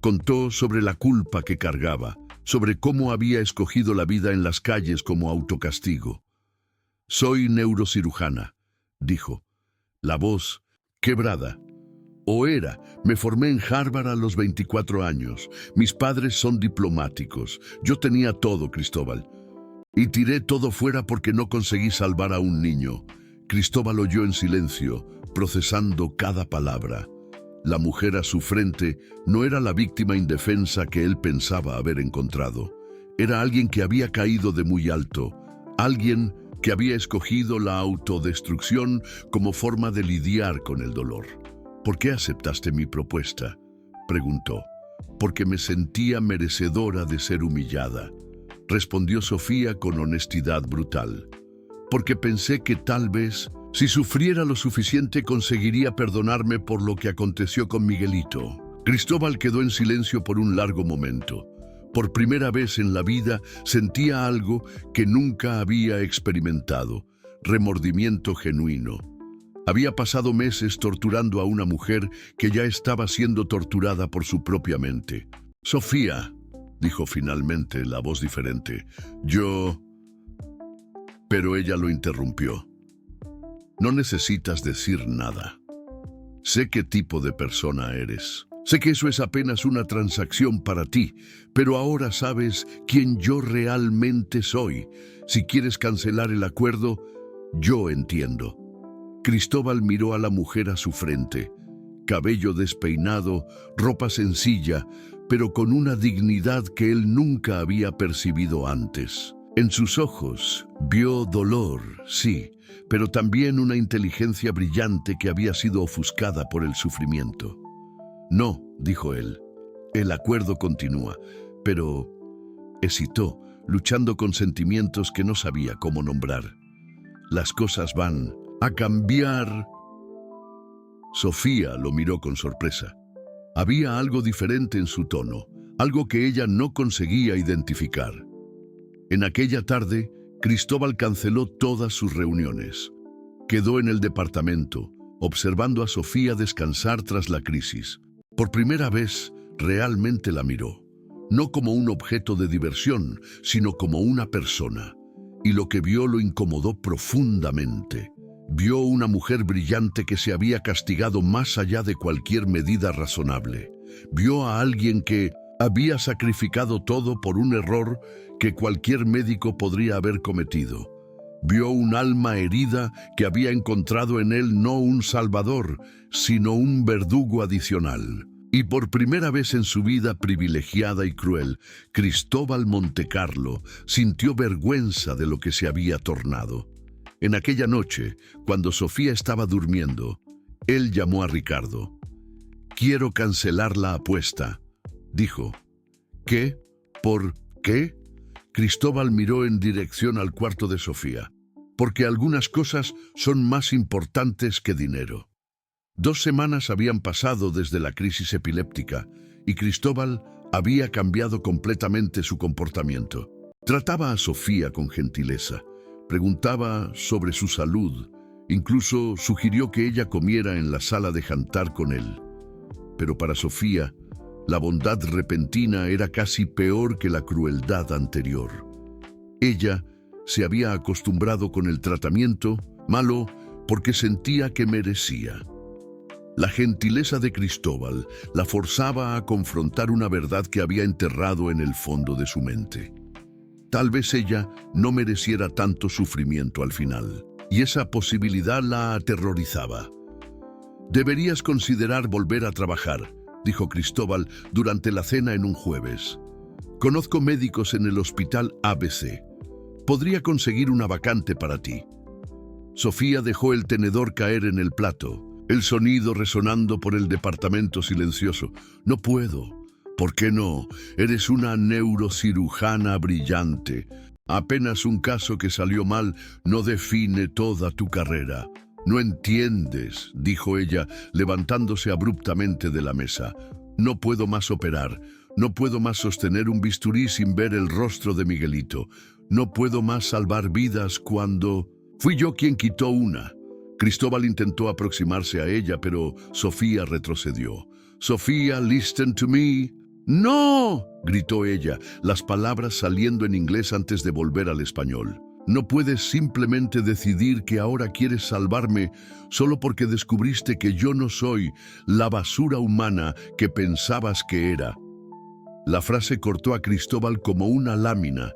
Speaker 1: Contó sobre la culpa que cargaba, sobre cómo había escogido la vida en las calles como autocastigo. «Soy neurocirujana», dijo, la voz quebrada. Me formé en Harvard a los 24 años. Mis padres son diplomáticos. Yo tenía todo, Cristóbal. Y tiré todo fuera porque no conseguí salvar a un niño». Cristóbal oyó en silencio, procesando cada palabra. La mujer a su frente no era la víctima indefensa que él pensaba haber encontrado. Era alguien que había caído de muy alto, alguien que había escogido la autodestrucción como forma de lidiar con el dolor. ¿Por qué aceptaste mi propuesta?, preguntó. Porque me sentía merecedora de ser humillada, respondió Sofía con honestidad brutal. Porque pensé que tal vez, si sufriera lo suficiente, conseguiría perdonarme por lo que aconteció con Miguelito. Cristóbal quedó en silencio por un largo momento. Por primera vez en la vida sentía algo que nunca había experimentado: remordimiento genuino. Había pasado meses torturando a una mujer que ya estaba siendo torturada por su propia mente. «Sofía», dijo finalmente, la voz diferente, «yo...». Pero ella lo interrumpió. «No necesitas decir nada. Sé qué tipo de persona eres. Sé que eso es apenas una transacción para ti, pero ahora sabes quién yo realmente soy. Si quieres cancelar el acuerdo, yo entiendo». Cristóbal miró a la mujer a su frente. Cabello despeinado, ropa sencilla, pero con una dignidad que él nunca había percibido antes. En sus ojos vio dolor, sí, pero también una inteligencia brillante que había sido ofuscada por el sufrimiento. «No», dijo él, «el acuerdo continúa», pero hesitó, luchando con sentimientos que no sabía cómo nombrar. «Las cosas van a cambiar». Sofía lo miró con sorpresa. Había algo diferente en su tono, algo que ella no conseguía identificar. En aquella tarde, Cristóbal canceló todas sus reuniones. Quedó en el departamento, observando a Sofía descansar tras la crisis. Por primera vez, realmente la miró, no como un objeto de diversión, sino como una persona. Y lo que vio lo incomodó profundamente. Vio una mujer brillante que se había castigado más allá de cualquier medida razonable. Vio a alguien que había sacrificado todo por un error que cualquier médico podría haber cometido. Vio un alma herida que había encontrado en él no un salvador, sino un verdugo adicional. Y por primera vez en su vida privilegiada y cruel, Cristóbal Montecarlo sintió vergüenza de lo que se había tornado. En aquella noche, cuando Sofía estaba durmiendo, él llamó a Ricardo. «Quiero cancelar la apuesta», dijo. «¿Qué? ¿Por qué?». Cristóbal miró en dirección al cuarto de Sofía. «Porque algunas cosas son más importantes que dinero». 2 semanas habían pasado desde la crisis epiléptica y Cristóbal había cambiado completamente su comportamiento. Trataba a Sofía con gentileza, preguntaba sobre su salud, incluso sugirió que ella comiera en la sala de jantar con él. Pero para Sofía, la bondad repentina era casi peor que la crueldad anterior. Ella se había acostumbrado con el tratamiento malo porque sentía que merecía. La gentileza de Cristóbal la forzaba a confrontar una verdad que había enterrado en el fondo de su mente. Tal vez ella no mereciera tanto sufrimiento al final, y esa posibilidad la aterrorizaba. «Deberías considerar volver a trabajar», dijo Cristóbal durante la cena en un jueves. «Conozco médicos en el hospital ABC. Podría conseguir una vacante para ti». Sofía dejó el tenedor caer en el plato, el sonido resonando por el departamento silencioso. «No puedo». «¿Por qué no? Eres una neurocirujana brillante. Apenas un caso que salió mal no define toda tu carrera». «No entiendes», dijo ella, levantándose abruptamente de la mesa. «No puedo más operar. No puedo más sostener un bisturí sin ver el rostro de Miguelito. No puedo más salvar vidas cuando... Fui yo quien quitó una». Cristóbal intentó aproximarse a ella, pero Sofía retrocedió. «Sofía, listen to me». «¡No!», gritó ella, las palabras saliendo en inglés antes de volver al español. «No puedes simplemente decidir que ahora quieres salvarme solo porque descubriste que yo no soy la basura humana que pensabas que era». La frase cortó a Cristóbal como una lámina.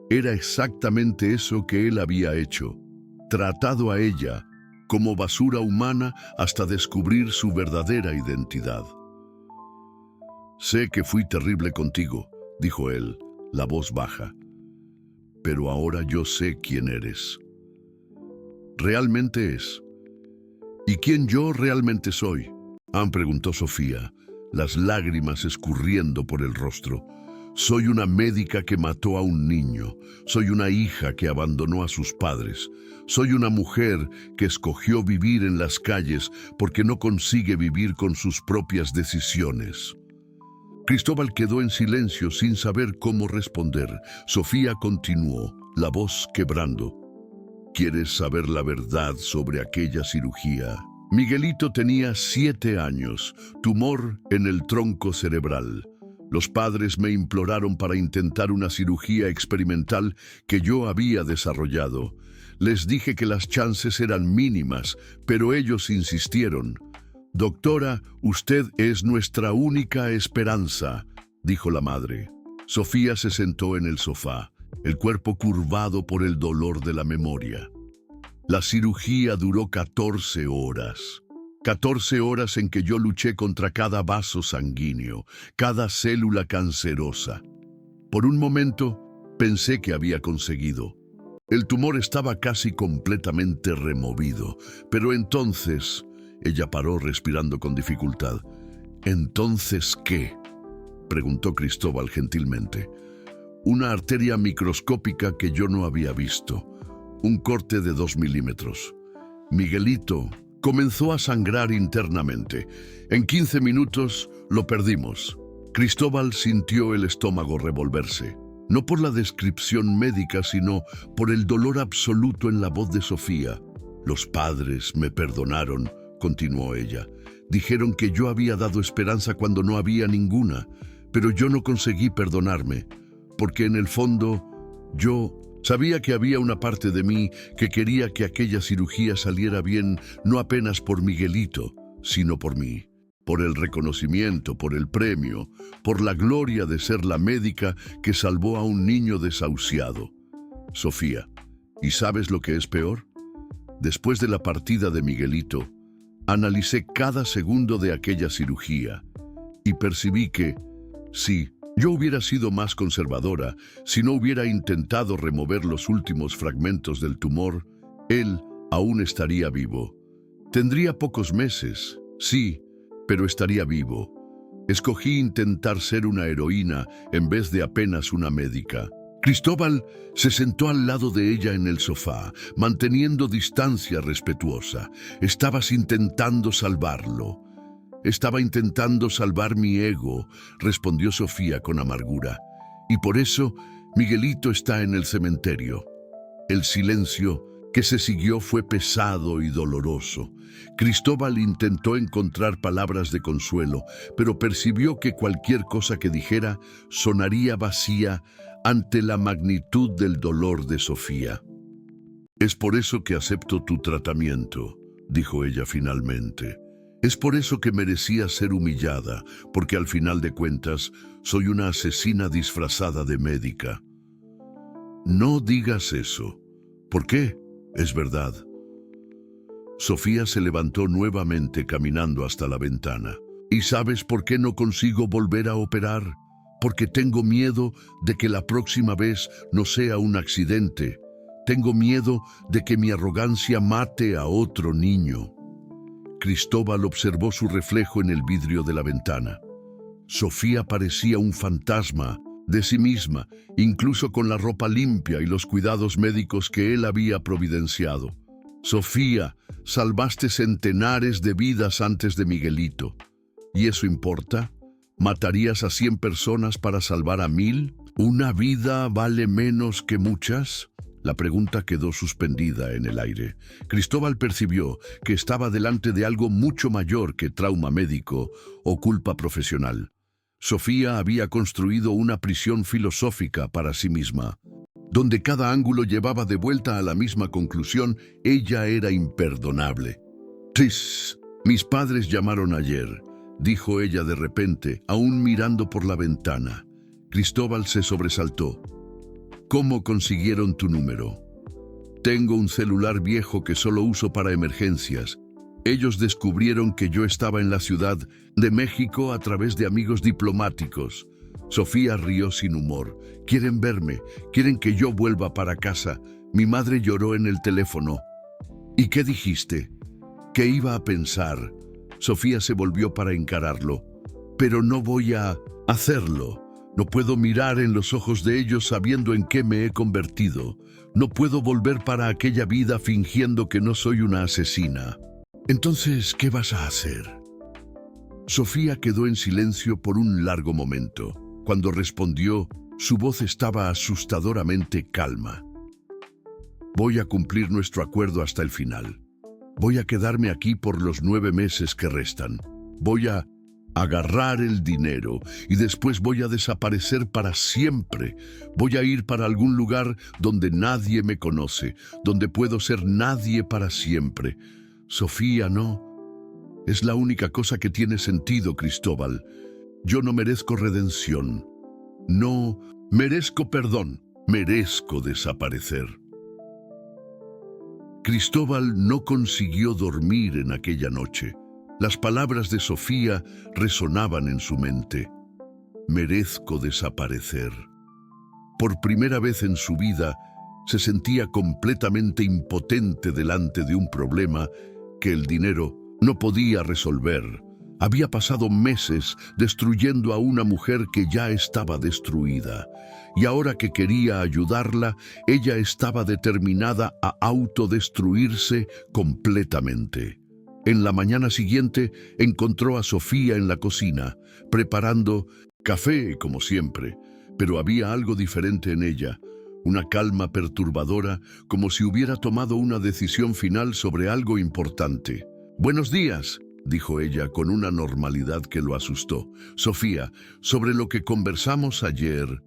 Speaker 1: Era exactamente eso que él había hecho. Tratado a ella como basura humana hasta descubrir su verdadera identidad. «Sé que fui terrible contigo», dijo él, la voz baja, «pero ahora yo sé quién eres. Realmente es. ¿Y quién yo realmente soy?». Anne preguntó Sofía, las lágrimas escurriendo por el rostro. «Soy una médica que mató a un niño. Soy una hija que abandonó a sus padres. Soy una mujer que escogió vivir en las calles porque no consigue vivir con sus propias decisiones». Cristóbal quedó en silencio sin saber cómo responder. Sofía continuó, la voz quebrando. «¿Quieres saber la verdad sobre aquella cirugía? Miguelito tenía 7 años, tumor en el tronco cerebral. Los padres me imploraron para intentar una cirugía experimental que yo había desarrollado. Les dije que las chances eran mínimas, pero ellos insistieron. «Doctora, usted es nuestra única esperanza», dijo la madre. Sofía se sentó en el sofá, el cuerpo curvado por el dolor de la memoria. La cirugía duró 14 horas. 14 horas en que yo luché contra cada vaso sanguíneo, cada célula cancerosa. Por un momento, pensé que había conseguido. El tumor estaba casi completamente removido, pero entonces... Ella paró respirando con dificultad. «¿Entonces qué?», preguntó Cristóbal gentilmente. «Una arteria microscópica que yo no había visto. Un corte de 2 milímetros. Miguelito comenzó a sangrar internamente. En 15 minutos lo perdimos». Cristóbal sintió el estómago revolverse. No por la descripción médica, sino por el dolor absoluto en la voz de Sofía. «Los padres me perdonaron», continuó ella. «Dijeron que yo había dado esperanza cuando no había ninguna, pero yo no conseguí perdonarme, porque en el fondo yo sabía que había una parte de mí que quería que aquella cirugía saliera bien, no apenas por Miguelito, sino por mí, por el reconocimiento, por el premio, por la gloria de ser la médica que salvó a un niño desahuciado. Sofía, ¿y sabes lo que es peor? Después de la partida de Miguelito, analicé cada segundo de aquella cirugía y percibí que, sí, yo hubiera sido más conservadora si no hubiera intentado remover los últimos fragmentos del tumor, él aún estaría vivo. Tendría pocos meses, sí, pero estaría vivo. Escogí intentar ser una heroína en vez de apenas una médica». Cristóbal se sentó al lado de ella en el sofá, manteniendo distancia respetuosa. «Estabas intentando salvarlo». «Estaba intentando salvar mi ego», respondió Sofía con amargura. «Y por eso Miguelito está en el cementerio». El silencio que se siguió fue pesado y doloroso. Cristóbal intentó encontrar palabras de consuelo, pero percibió que cualquier cosa que dijera sonaría vacía ante la magnitud del dolor de Sofía. «Es por eso que acepto tu tratamiento», dijo ella finalmente. «Es por eso que merecía ser humillada, porque al final de cuentas soy una asesina disfrazada de médica». «No digas eso». «¿Por qué? Es verdad». Sofía se levantó nuevamente caminando hasta la ventana. «¿Y sabes por qué no consigo volver a operar? Porque tengo miedo de que la próxima vez no sea un accidente. Tengo miedo de que mi arrogancia mate a otro niño». Cristóbal observó su reflejo en el vidrio de la ventana. Sofía parecía un fantasma de sí misma, incluso con la ropa limpia y los cuidados médicos que él había providenciado. «Sofía, salvaste centenares de vidas antes de Miguelito. ¿Y eso importa? ¿Matarías a 100 personas para salvar a 1000? ¿Una vida vale menos que muchas?». La pregunta quedó suspendida en el aire. Cristóbal percibió que estaba delante de algo mucho mayor que trauma médico o culpa profesional. Sofía había construido una prisión filosófica para sí misma, donde cada ángulo llevaba de vuelta a la misma conclusión: ella era imperdonable. «Tis, mis padres llamaron ayer», dijo ella de repente, aún mirando por la ventana. Cristóbal se sobresaltó. «¿Cómo consiguieron tu número?». Tengo un celular viejo que solo uso para emergencias. Ellos descubrieron que yo estaba en la Ciudad de México a través de amigos diplomáticos. Sofía rió sin humor. Quieren verme, quieren que yo vuelva para casa. Mi madre lloró en el teléfono. ¿Y qué dijiste? ¿Qué iba a pensar? Sofía se volvió para encararlo. Pero no voy a hacerlo. No puedo mirar en los ojos de ellos sabiendo en qué me he convertido. No puedo volver para aquella vida fingiendo que no soy una asesina. Entonces, ¿qué vas a hacer? Sofía quedó en silencio por un largo momento. Cuando respondió, su voz estaba asustadoramente calma. Voy a cumplir nuestro acuerdo hasta el final. Voy a quedarme aquí por los 9 meses que restan. Voy a agarrar el dinero y después voy a desaparecer para siempre. Voy a ir para algún lugar donde nadie me conoce, donde puedo ser nadie para siempre. Sofía, no. Es la única cosa que tiene sentido, Cristóbal. Yo no merezco redención. No merezco perdón. Merezco desaparecer. Cristóbal no consiguió dormir en aquella noche. Las palabras de Sofía resonaban en su mente. Merezco desaparecer. Por primera vez en su vida, se sentía completamente impotente delante de un problema que el dinero no podía resolver. Había pasado meses destruyendo a una mujer que ya estaba destruida, y ahora que quería ayudarla, ella estaba determinada a autodestruirse completamente. En la mañana siguiente encontró a Sofía en la cocina, preparando café como siempre, pero había algo diferente en ella, una calma perturbadora, como si hubiera tomado una decisión final sobre algo importante. «Buenos días», dijo ella con una normalidad que lo asustó. «Sofía, sobre lo que conversamos ayer...»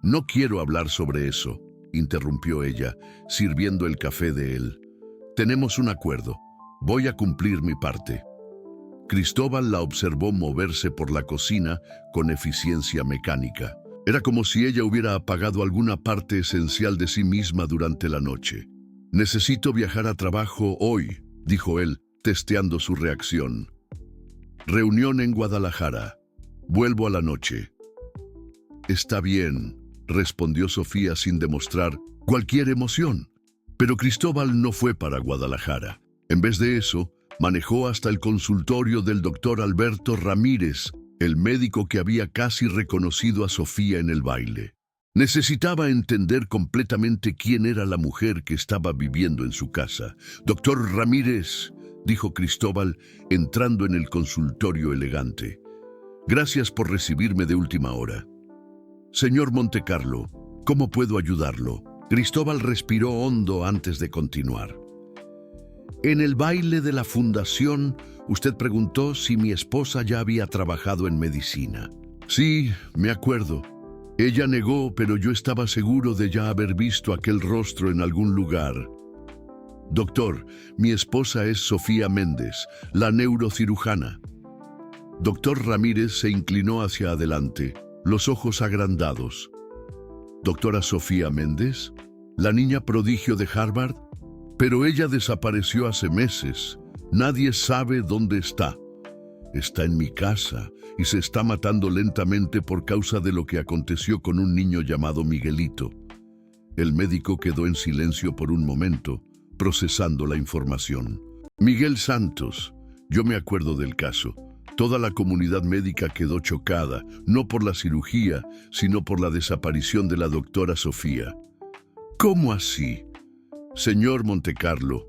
Speaker 1: «No quiero hablar sobre eso», interrumpió ella, sirviendo el café de él. «Tenemos un acuerdo. Voy a cumplir mi parte». Cristóbal la observó moverse por la cocina con eficiencia mecánica. Era como si ella hubiera apagado alguna parte esencial de sí misma durante la noche. «Necesito viajar a trabajo hoy», dijo él, testeando su reacción. «Reunión en Guadalajara. Vuelvo a la noche». «Está bien», respondió Sofía sin demostrar cualquier emoción. Pero Cristóbal no fue para Guadalajara. En vez de eso, manejó hasta el consultorio del doctor Alberto Ramírez, el médico que había casi reconocido a Sofía en el baile. Necesitaba entender completamente quién era la mujer que estaba viviendo en su casa. «Doctor Ramírez», dijo Cristóbal, entrando en el consultorio elegante. «Gracias por recibirme de última hora». «Señor Montecarlo, ¿cómo puedo ayudarlo?». Cristóbal respiró hondo antes de continuar. «En el baile de la fundación, usted preguntó si mi esposa ya había trabajado en medicina». «Sí, me acuerdo. Ella negó, pero yo estaba seguro de ya haber visto aquel rostro en algún lugar». «Doctor, mi esposa es Sofía Méndez, la neurocirujana». Doctor Ramírez se inclinó hacia adelante, los ojos agrandados. «¿Doctora Sofía Méndez? ¿La niña prodigio de Harvard? Pero ella desapareció hace meses. Nadie sabe dónde está. Está en mi casa y se está matando lentamente por causa de lo que aconteció con un niño llamado Miguelito». El médico quedó en silencio por un momento, procesando la información. «Miguel Santos, yo me acuerdo del caso. Toda la comunidad médica quedó chocada, no por la cirugía, sino por la desaparición de la doctora Sofía». «¿Cómo así?». «Señor Montecarlo,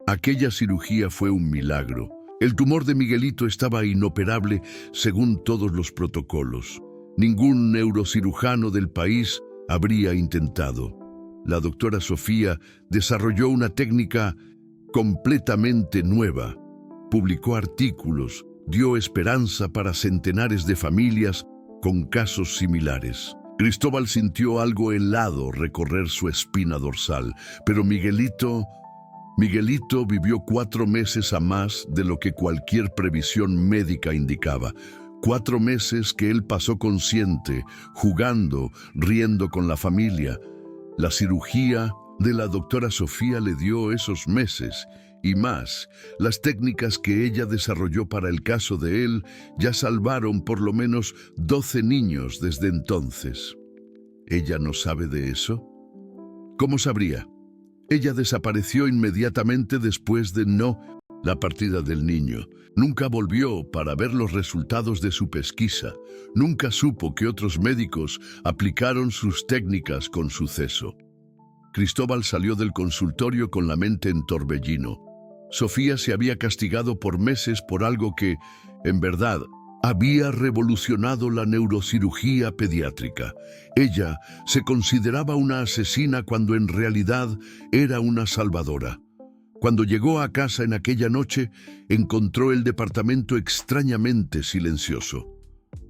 Speaker 1: aquella cirugía fue un milagro. El tumor de Miguelito estaba inoperable según todos los protocolos. Ningún neurocirujano del país habría intentado. La doctora Sofía desarrolló una técnica completamente nueva. Publicó artículos, dio esperanza para centenares de familias con casos similares». Cristóbal sintió algo helado recorrer su espina dorsal, pero Miguelito vivió 4 meses a más de lo que cualquier previsión médica indicaba. 4 meses que él pasó consciente, jugando, riendo con la familia. La cirugía de la doctora Sofía le dio esos meses y más. Las técnicas que ella desarrolló para el caso de él ya salvaron por lo menos 12 niños desde entonces. ¿Ella no sabe de eso? ¿Cómo sabría? Ella desapareció inmediatamente después de la partida del niño. Nunca volvió para ver los resultados de su pesquisa. Nunca supo que otros médicos aplicaron sus técnicas con suceso. Cristóbal salió del consultorio con la mente en torbellino. Sofía se había castigado por meses por algo que, en verdad, había revolucionado la neurocirugía pediátrica. Ella se consideraba una asesina cuando en realidad era una salvadora. Cuando llegó a casa en aquella noche, encontró el departamento extrañamente silencioso.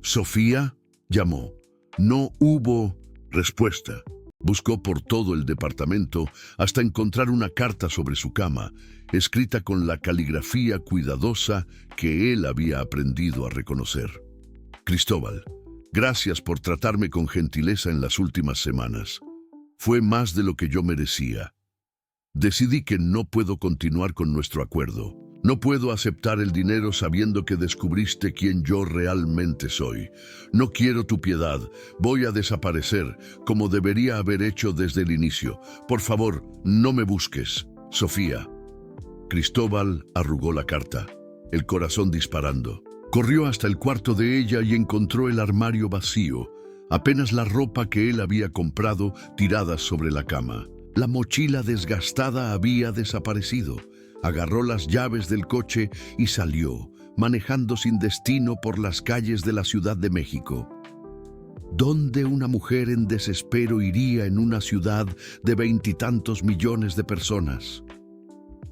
Speaker 1: «Sofía», llamó. No hubo respuesta. Buscó por todo el departamento hasta encontrar una carta sobre su cama, escrita con la caligrafía cuidadosa que él había aprendido a reconocer. «Cristóbal, gracias por tratarme con gentileza en las últimas semanas. Fue más de lo que yo merecía. Decidí que no puedo continuar con nuestro acuerdo. No puedo aceptar el dinero sabiendo que descubriste quién yo realmente soy. No quiero tu piedad. Voy a desaparecer, como debería haber hecho desde el inicio. Por favor, no me busques. Sofía». Cristóbal arrugó la carta, el corazón disparando. Corrió hasta el cuarto de ella y encontró el armario vacío, apenas la ropa que él había comprado tirada sobre la cama. La mochila desgastada había desaparecido. Agarró las llaves del coche y salió, manejando sin destino por las calles de la Ciudad de México. ¿Dónde una mujer en desespero iría en una ciudad de 20 y tantos millones de personas?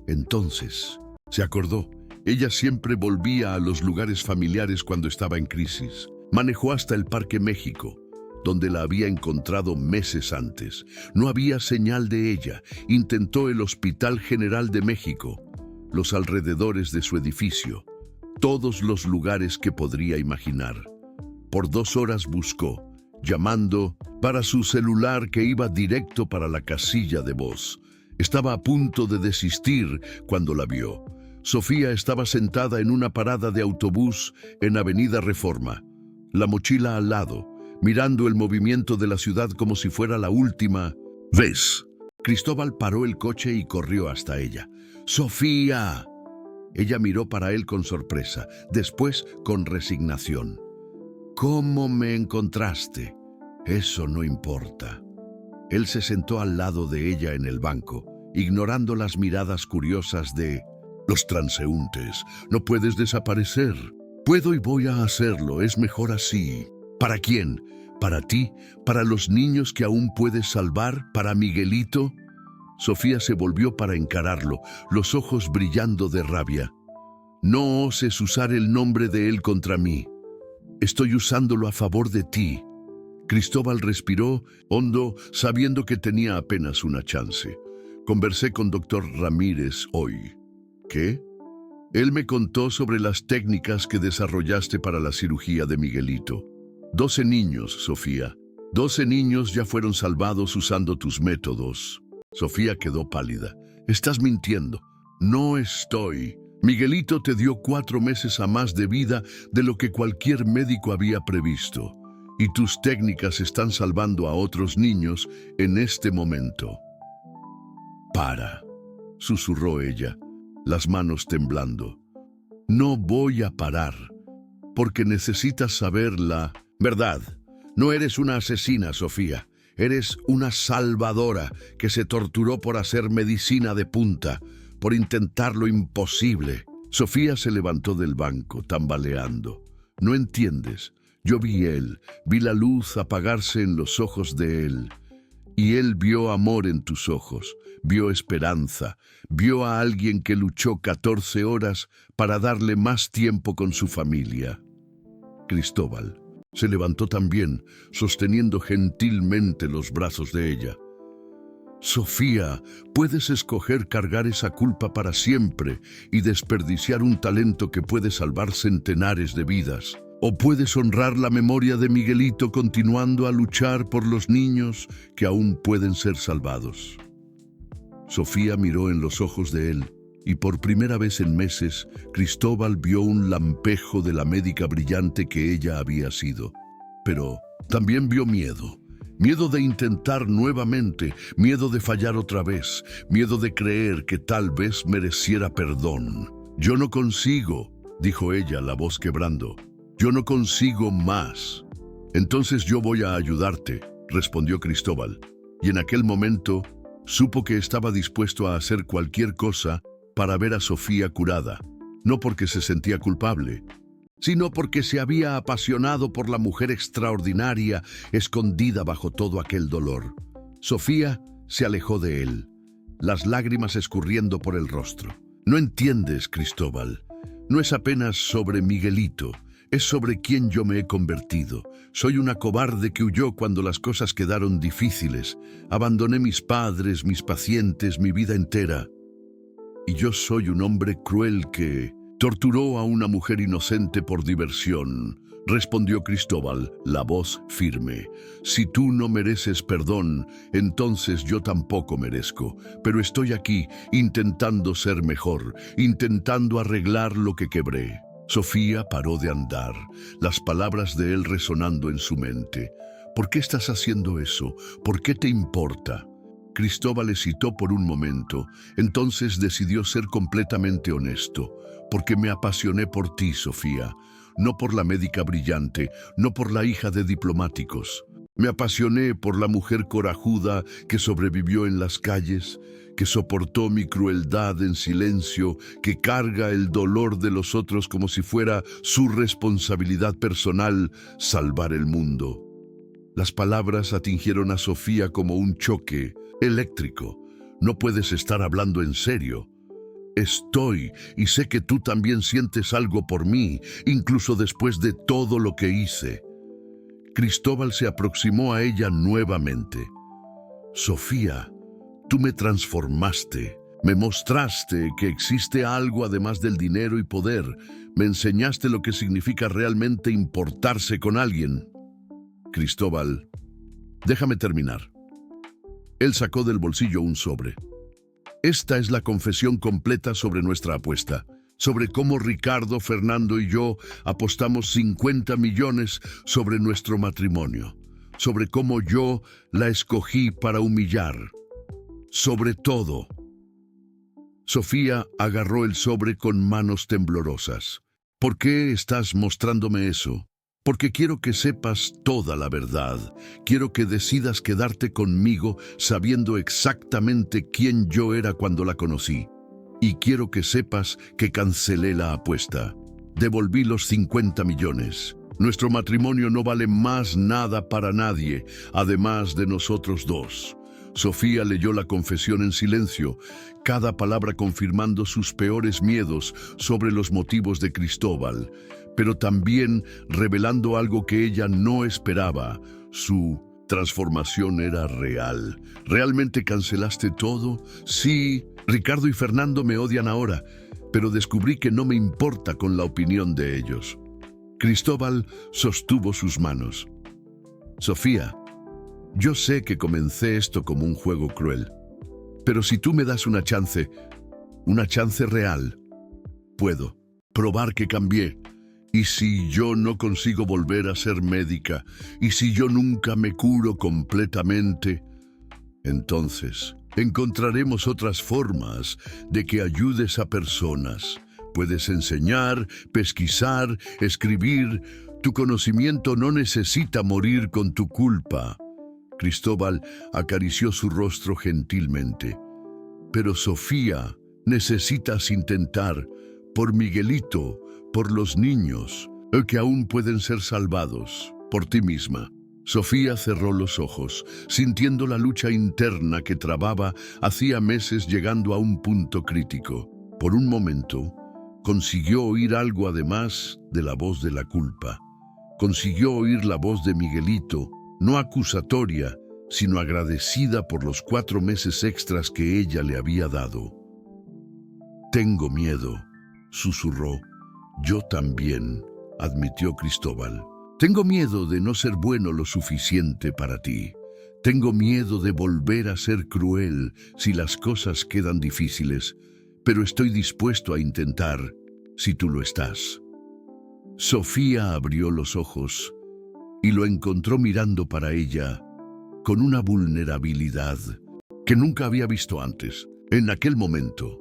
Speaker 1: Entonces, se acordó. Ella siempre volvía a los lugares familiares cuando estaba en crisis. Manejó hasta el Parque México, donde la había encontrado meses antes. No había señal de ella. Intentó el Hospital General de México, los alrededores de su edificio, todos los lugares que podría imaginar. Por 2 horas buscó, llamando para su celular que iba directo para la casilla de voz. Estaba a punto de desistir cuando la vio. Sofía estaba sentada en una parada de autobús en Avenida Reforma, la mochila al lado, mirando el movimiento de la ciudad como si fuera la última vez. Cristóbal paró el coche y corrió hasta ella. «¡Sofía!». Ella miró para él con sorpresa, después con resignación. «¿Cómo me encontraste? Eso no importa». Él se sentó al lado de ella en el banco, ignorando las miradas curiosas de los transeúntes. «No puedes desaparecer». «Puedo y voy a hacerlo, es mejor así». «¿Para quién? ¿Para ti? ¿Para los niños que aún puedes salvar? ¿Para Miguelito?». Sofía se volvió para encararlo, los ojos brillando de rabia. «No oses usar el nombre de él contra mí. Estoy usándolo a favor de ti». Cristóbal respiró hondo, sabiendo que tenía apenas una chance. «Conversé con Dr. Ramírez hoy». «¿Qué?». «Él me contó sobre las técnicas que desarrollaste para la cirugía de Miguelito. 12 niños, Sofía. 12 niños ya fueron salvados usando tus métodos». Sofía quedó pálida. «Estás mintiendo». «No estoy. Miguelito te dio 4 meses a más de vida de lo que cualquier médico había previsto. Y tus técnicas están salvando a otros niños en este momento». «Para», susurró ella, las manos temblando. «No voy a parar, porque necesitas saber la verdad. No eres una asesina, Sofía. Eres una salvadora que se torturó por hacer medicina de punta, por intentar lo imposible». Sofía se levantó del banco, tambaleando. «No entiendes. Yo vi la luz apagarse en los ojos de él. Y él vio amor en tus ojos, vio esperanza, vio a alguien que luchó 14 horas para darle más tiempo con su familia». Cristóbal se levantó también, sosteniendo gentilmente los brazos de ella. «Sofía, puedes escoger cargar esa culpa para siempre y desperdiciar un talento que puede salvar centenares de vidas. O puedes honrar la memoria de Miguelito continuando a luchar por los niños que aún pueden ser salvados». Sofía miró en los ojos de él, y por primera vez en meses, Cristóbal vio un lampejo de la médica brillante que ella había sido. Pero también vio miedo. Miedo de intentar nuevamente, miedo de fallar otra vez, miedo de creer que tal vez mereciera perdón. «Yo no consigo», dijo ella, la voz quebrando. «Yo no consigo más». «Entonces yo voy a ayudarte», respondió Cristóbal. Y en aquel momento supo que estaba dispuesto a hacer cualquier cosa para ver a Sofía curada, no porque se sentía culpable, sino porque se había apasionado por la mujer extraordinaria escondida bajo todo aquel dolor. Sofía se alejó de él, las lágrimas escurriendo por el rostro. «No entiendes, Cristóbal. No es apenas sobre Miguelito, es sobre quien yo me he convertido. Soy una cobarde que huyó cuando las cosas quedaron difíciles. Abandoné mis padres, mis pacientes, mi vida entera. Y yo soy un hombre cruel que torturó a una mujer inocente por diversión», respondió Cristóbal, la voz firme. «Si tú no mereces perdón, entonces yo tampoco merezco. Pero estoy aquí intentando ser mejor, intentando arreglar lo que quebré». Sofía paró de andar, las palabras de él resonando en su mente. «¿Por qué estás haciendo eso? ¿Por qué te importa?». Cristóbal hesitó por un momento, entonces decidió ser completamente honesto. «Porque me apasioné por ti, Sofía. No por la médica brillante, no por la hija de diplomáticos. Me apasioné por la mujer corajuda que sobrevivió en las calles, que soportó mi crueldad en silencio, que carga el dolor de los otros como si fuera su responsabilidad personal salvar el mundo». Las palabras atingieron a Sofía como un choque eléctrico. «No puedes estar hablando en serio». «Estoy, y sé que tú también sientes algo por mí, incluso después de todo lo que hice». Cristóbal se aproximó a ella nuevamente. «Sofía, tú me transformaste, me mostraste que existe algo además del dinero y poder, me enseñaste lo que significa realmente importarse con alguien». «Cristóbal, déjame terminar». Él sacó del bolsillo un sobre. «Esta es la confesión completa sobre nuestra apuesta, sobre cómo Ricardo, Fernando y yo apostamos 50 millones sobre nuestro matrimonio, sobre cómo yo la escogí para humillar, sobre todo». Sofía agarró el sobre con manos temblorosas. «¿Por qué estás mostrándome eso?». «Porque quiero que sepas toda la verdad. Quiero que decidas quedarte conmigo sabiendo exactamente quién yo era cuando la conocí. Y quiero que sepas que cancelé la apuesta. Devolví los 50 millones. Nuestro matrimonio no vale más nada para nadie, además de nosotros dos». Sofía leyó la confesión en silencio, cada palabra confirmando sus peores miedos sobre los motivos de Cristóbal, pero también revelando algo que ella no esperaba. Su transformación era real. «¿Realmente cancelaste todo?». «Sí, Ricardo y Fernando me odian ahora, pero descubrí que no me importa con la opinión de ellos». Cristóbal sostuvo sus manos. «Sofía, yo sé que comencé esto como un juego cruel, pero si tú me das una chance real, puedo probar que cambié. Y si yo no consigo volver a ser médica, y si yo nunca me curo completamente, entonces encontraremos otras formas de que ayudes a personas. Puedes enseñar, pesquisar, escribir. Tu conocimiento no necesita morir con tu culpa». Cristóbal acarició su rostro gentilmente. «Pero Sofía, necesitas intentar, por Miguelito, por los niños, que aún pueden ser salvados, por ti misma». Sofía cerró los ojos, sintiendo la lucha interna que trababa hacía meses, llegando a un punto crítico. Por un momento, consiguió oír algo además de la voz de la culpa. Consiguió oír la voz de Miguelito, no acusatoria, sino agradecida por los 4 meses extras que ella le había dado. «Tengo miedo», susurró. «Yo también», admitió Cristóbal. «Tengo miedo de no ser bueno lo suficiente para ti. Tengo miedo de volver a ser cruel si las cosas quedan difíciles, pero estoy dispuesto a intentar si tú lo estás. Sofía abrió los ojos y lo encontró mirando para ella con una vulnerabilidad que nunca había visto antes. En aquel momento,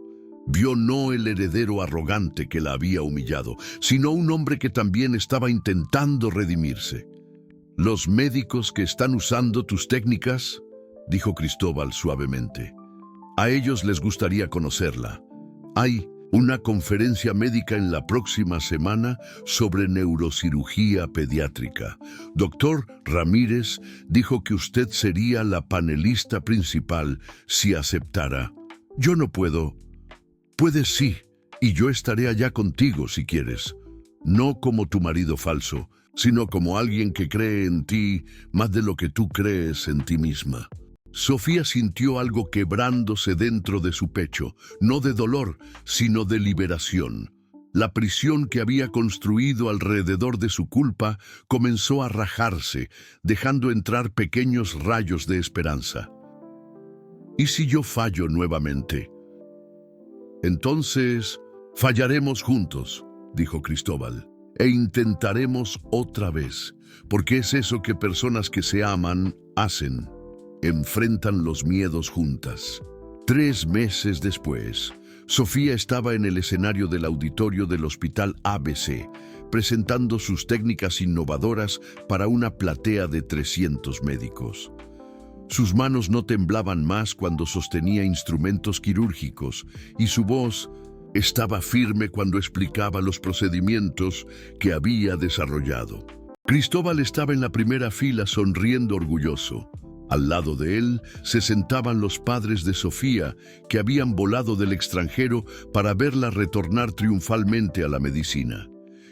Speaker 1: vio no el heredero arrogante que la había humillado, sino un hombre que también estaba intentando redimirse. «Los médicos que están usando tus técnicas», dijo Cristóbal suavemente, «a ellos les gustaría conocerla. Hay una conferencia médica en la próxima semana sobre neurocirugía pediátrica. Doctor Ramírez dijo que usted sería la panelista principal si aceptara. Yo no puedo». «Puedes sí, y yo estaré allá contigo si quieres. No como tu marido falso, sino como alguien que cree en ti más de lo que tú crees en ti misma». Sofía sintió algo quebrándose dentro de su pecho, no de dolor, sino de liberación. La prisión que había construido alrededor de su culpa comenzó a rajarse, dejando entrar pequeños rayos de esperanza. «¿Y si yo fallo nuevamente?» «Entonces, fallaremos juntos», dijo Cristóbal, «e intentaremos otra vez, porque es eso que personas que se aman hacen. Enfrentan los miedos juntas». 3 meses después, Sofía estaba en el escenario del auditorio del Hospital ABC, presentando sus técnicas innovadoras para una platea de 300 médicos. Sus manos no temblaban más cuando sostenía instrumentos quirúrgicos y su voz estaba firme cuando explicaba los procedimientos que había desarrollado. Cristóbal estaba en la primera fila sonriendo orgulloso. Al lado de él se sentaban los padres de Sofía, que habían volado del extranjero para verla retornar triunfalmente a la medicina.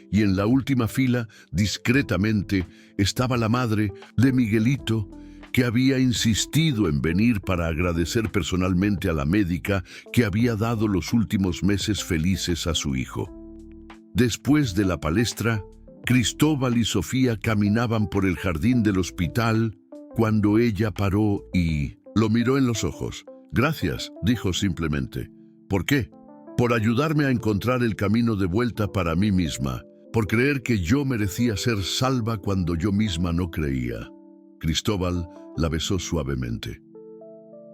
Speaker 1: Y en la última fila, discretamente, estaba la madre de Miguelito, que había insistido en venir para agradecer personalmente a la médica que había dado los últimos meses felices a su hijo. Después de la palestra, Cristóbal y Sofía caminaban por el jardín del hospital cuando ella paró y lo miró en los ojos. «Gracias», dijo simplemente. «¿Por qué?» «Por ayudarme a encontrar el camino de vuelta para mí misma, por creer que yo merecía ser salva cuando yo misma no creía». Cristóbal la besó suavemente.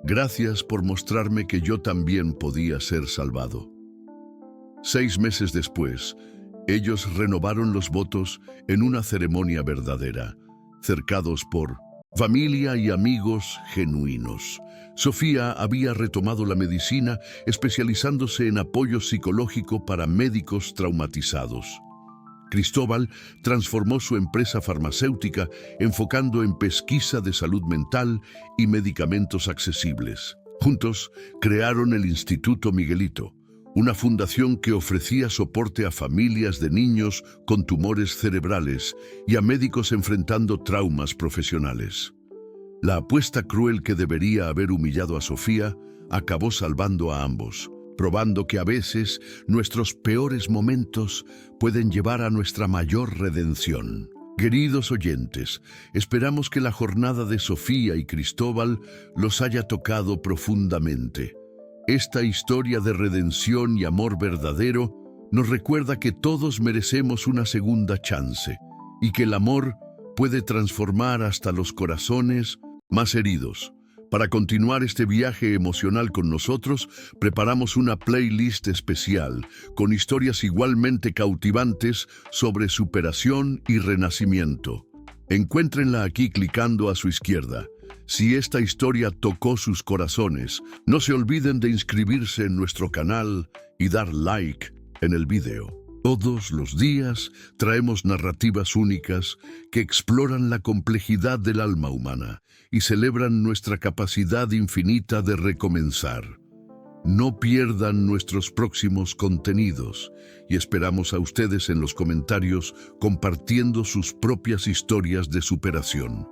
Speaker 1: «Gracias por mostrarme que yo también podía ser salvado». 6 meses después, ellos renovaron los votos en una ceremonia verdadera, cercados por familia y amigos genuinos. Sofía había retomado la medicina, especializándose en apoyo psicológico para médicos traumatizados. Cristóbal transformó su empresa farmacéutica enfocando en pesquisa de salud mental y medicamentos accesibles. Juntos crearon el Instituto Miguelito, una fundación que ofrecía soporte a familias de niños con tumores cerebrales y a médicos enfrentando traumas profesionales. La apuesta cruel que debería haber humillado a Sofía acabó salvando a ambos, probando que a veces nuestros peores momentos pueden llevar a nuestra mayor redención. Queridos oyentes, esperamos que la jornada de Sofía y Cristóbal los haya tocado profundamente. Esta historia de redención y amor verdadero nos recuerda que todos merecemos una segunda chance y que el amor puede transformar hasta los corazones más heridos. Para continuar este viaje emocional con nosotros, preparamos una playlist especial con historias igualmente cautivantes sobre superación y renacimiento. Encuéntrenla aquí clicando a su izquierda. Si esta historia tocó sus corazones, no se olviden de inscribirse en nuestro canal y dar like en el video. Todos los días traemos narrativas únicas que exploran la complejidad del alma humana y celebran nuestra capacidad infinita de recomenzar. No pierdan nuestros próximos contenidos y esperamos a ustedes en los comentarios compartiendo sus propias historias de superación.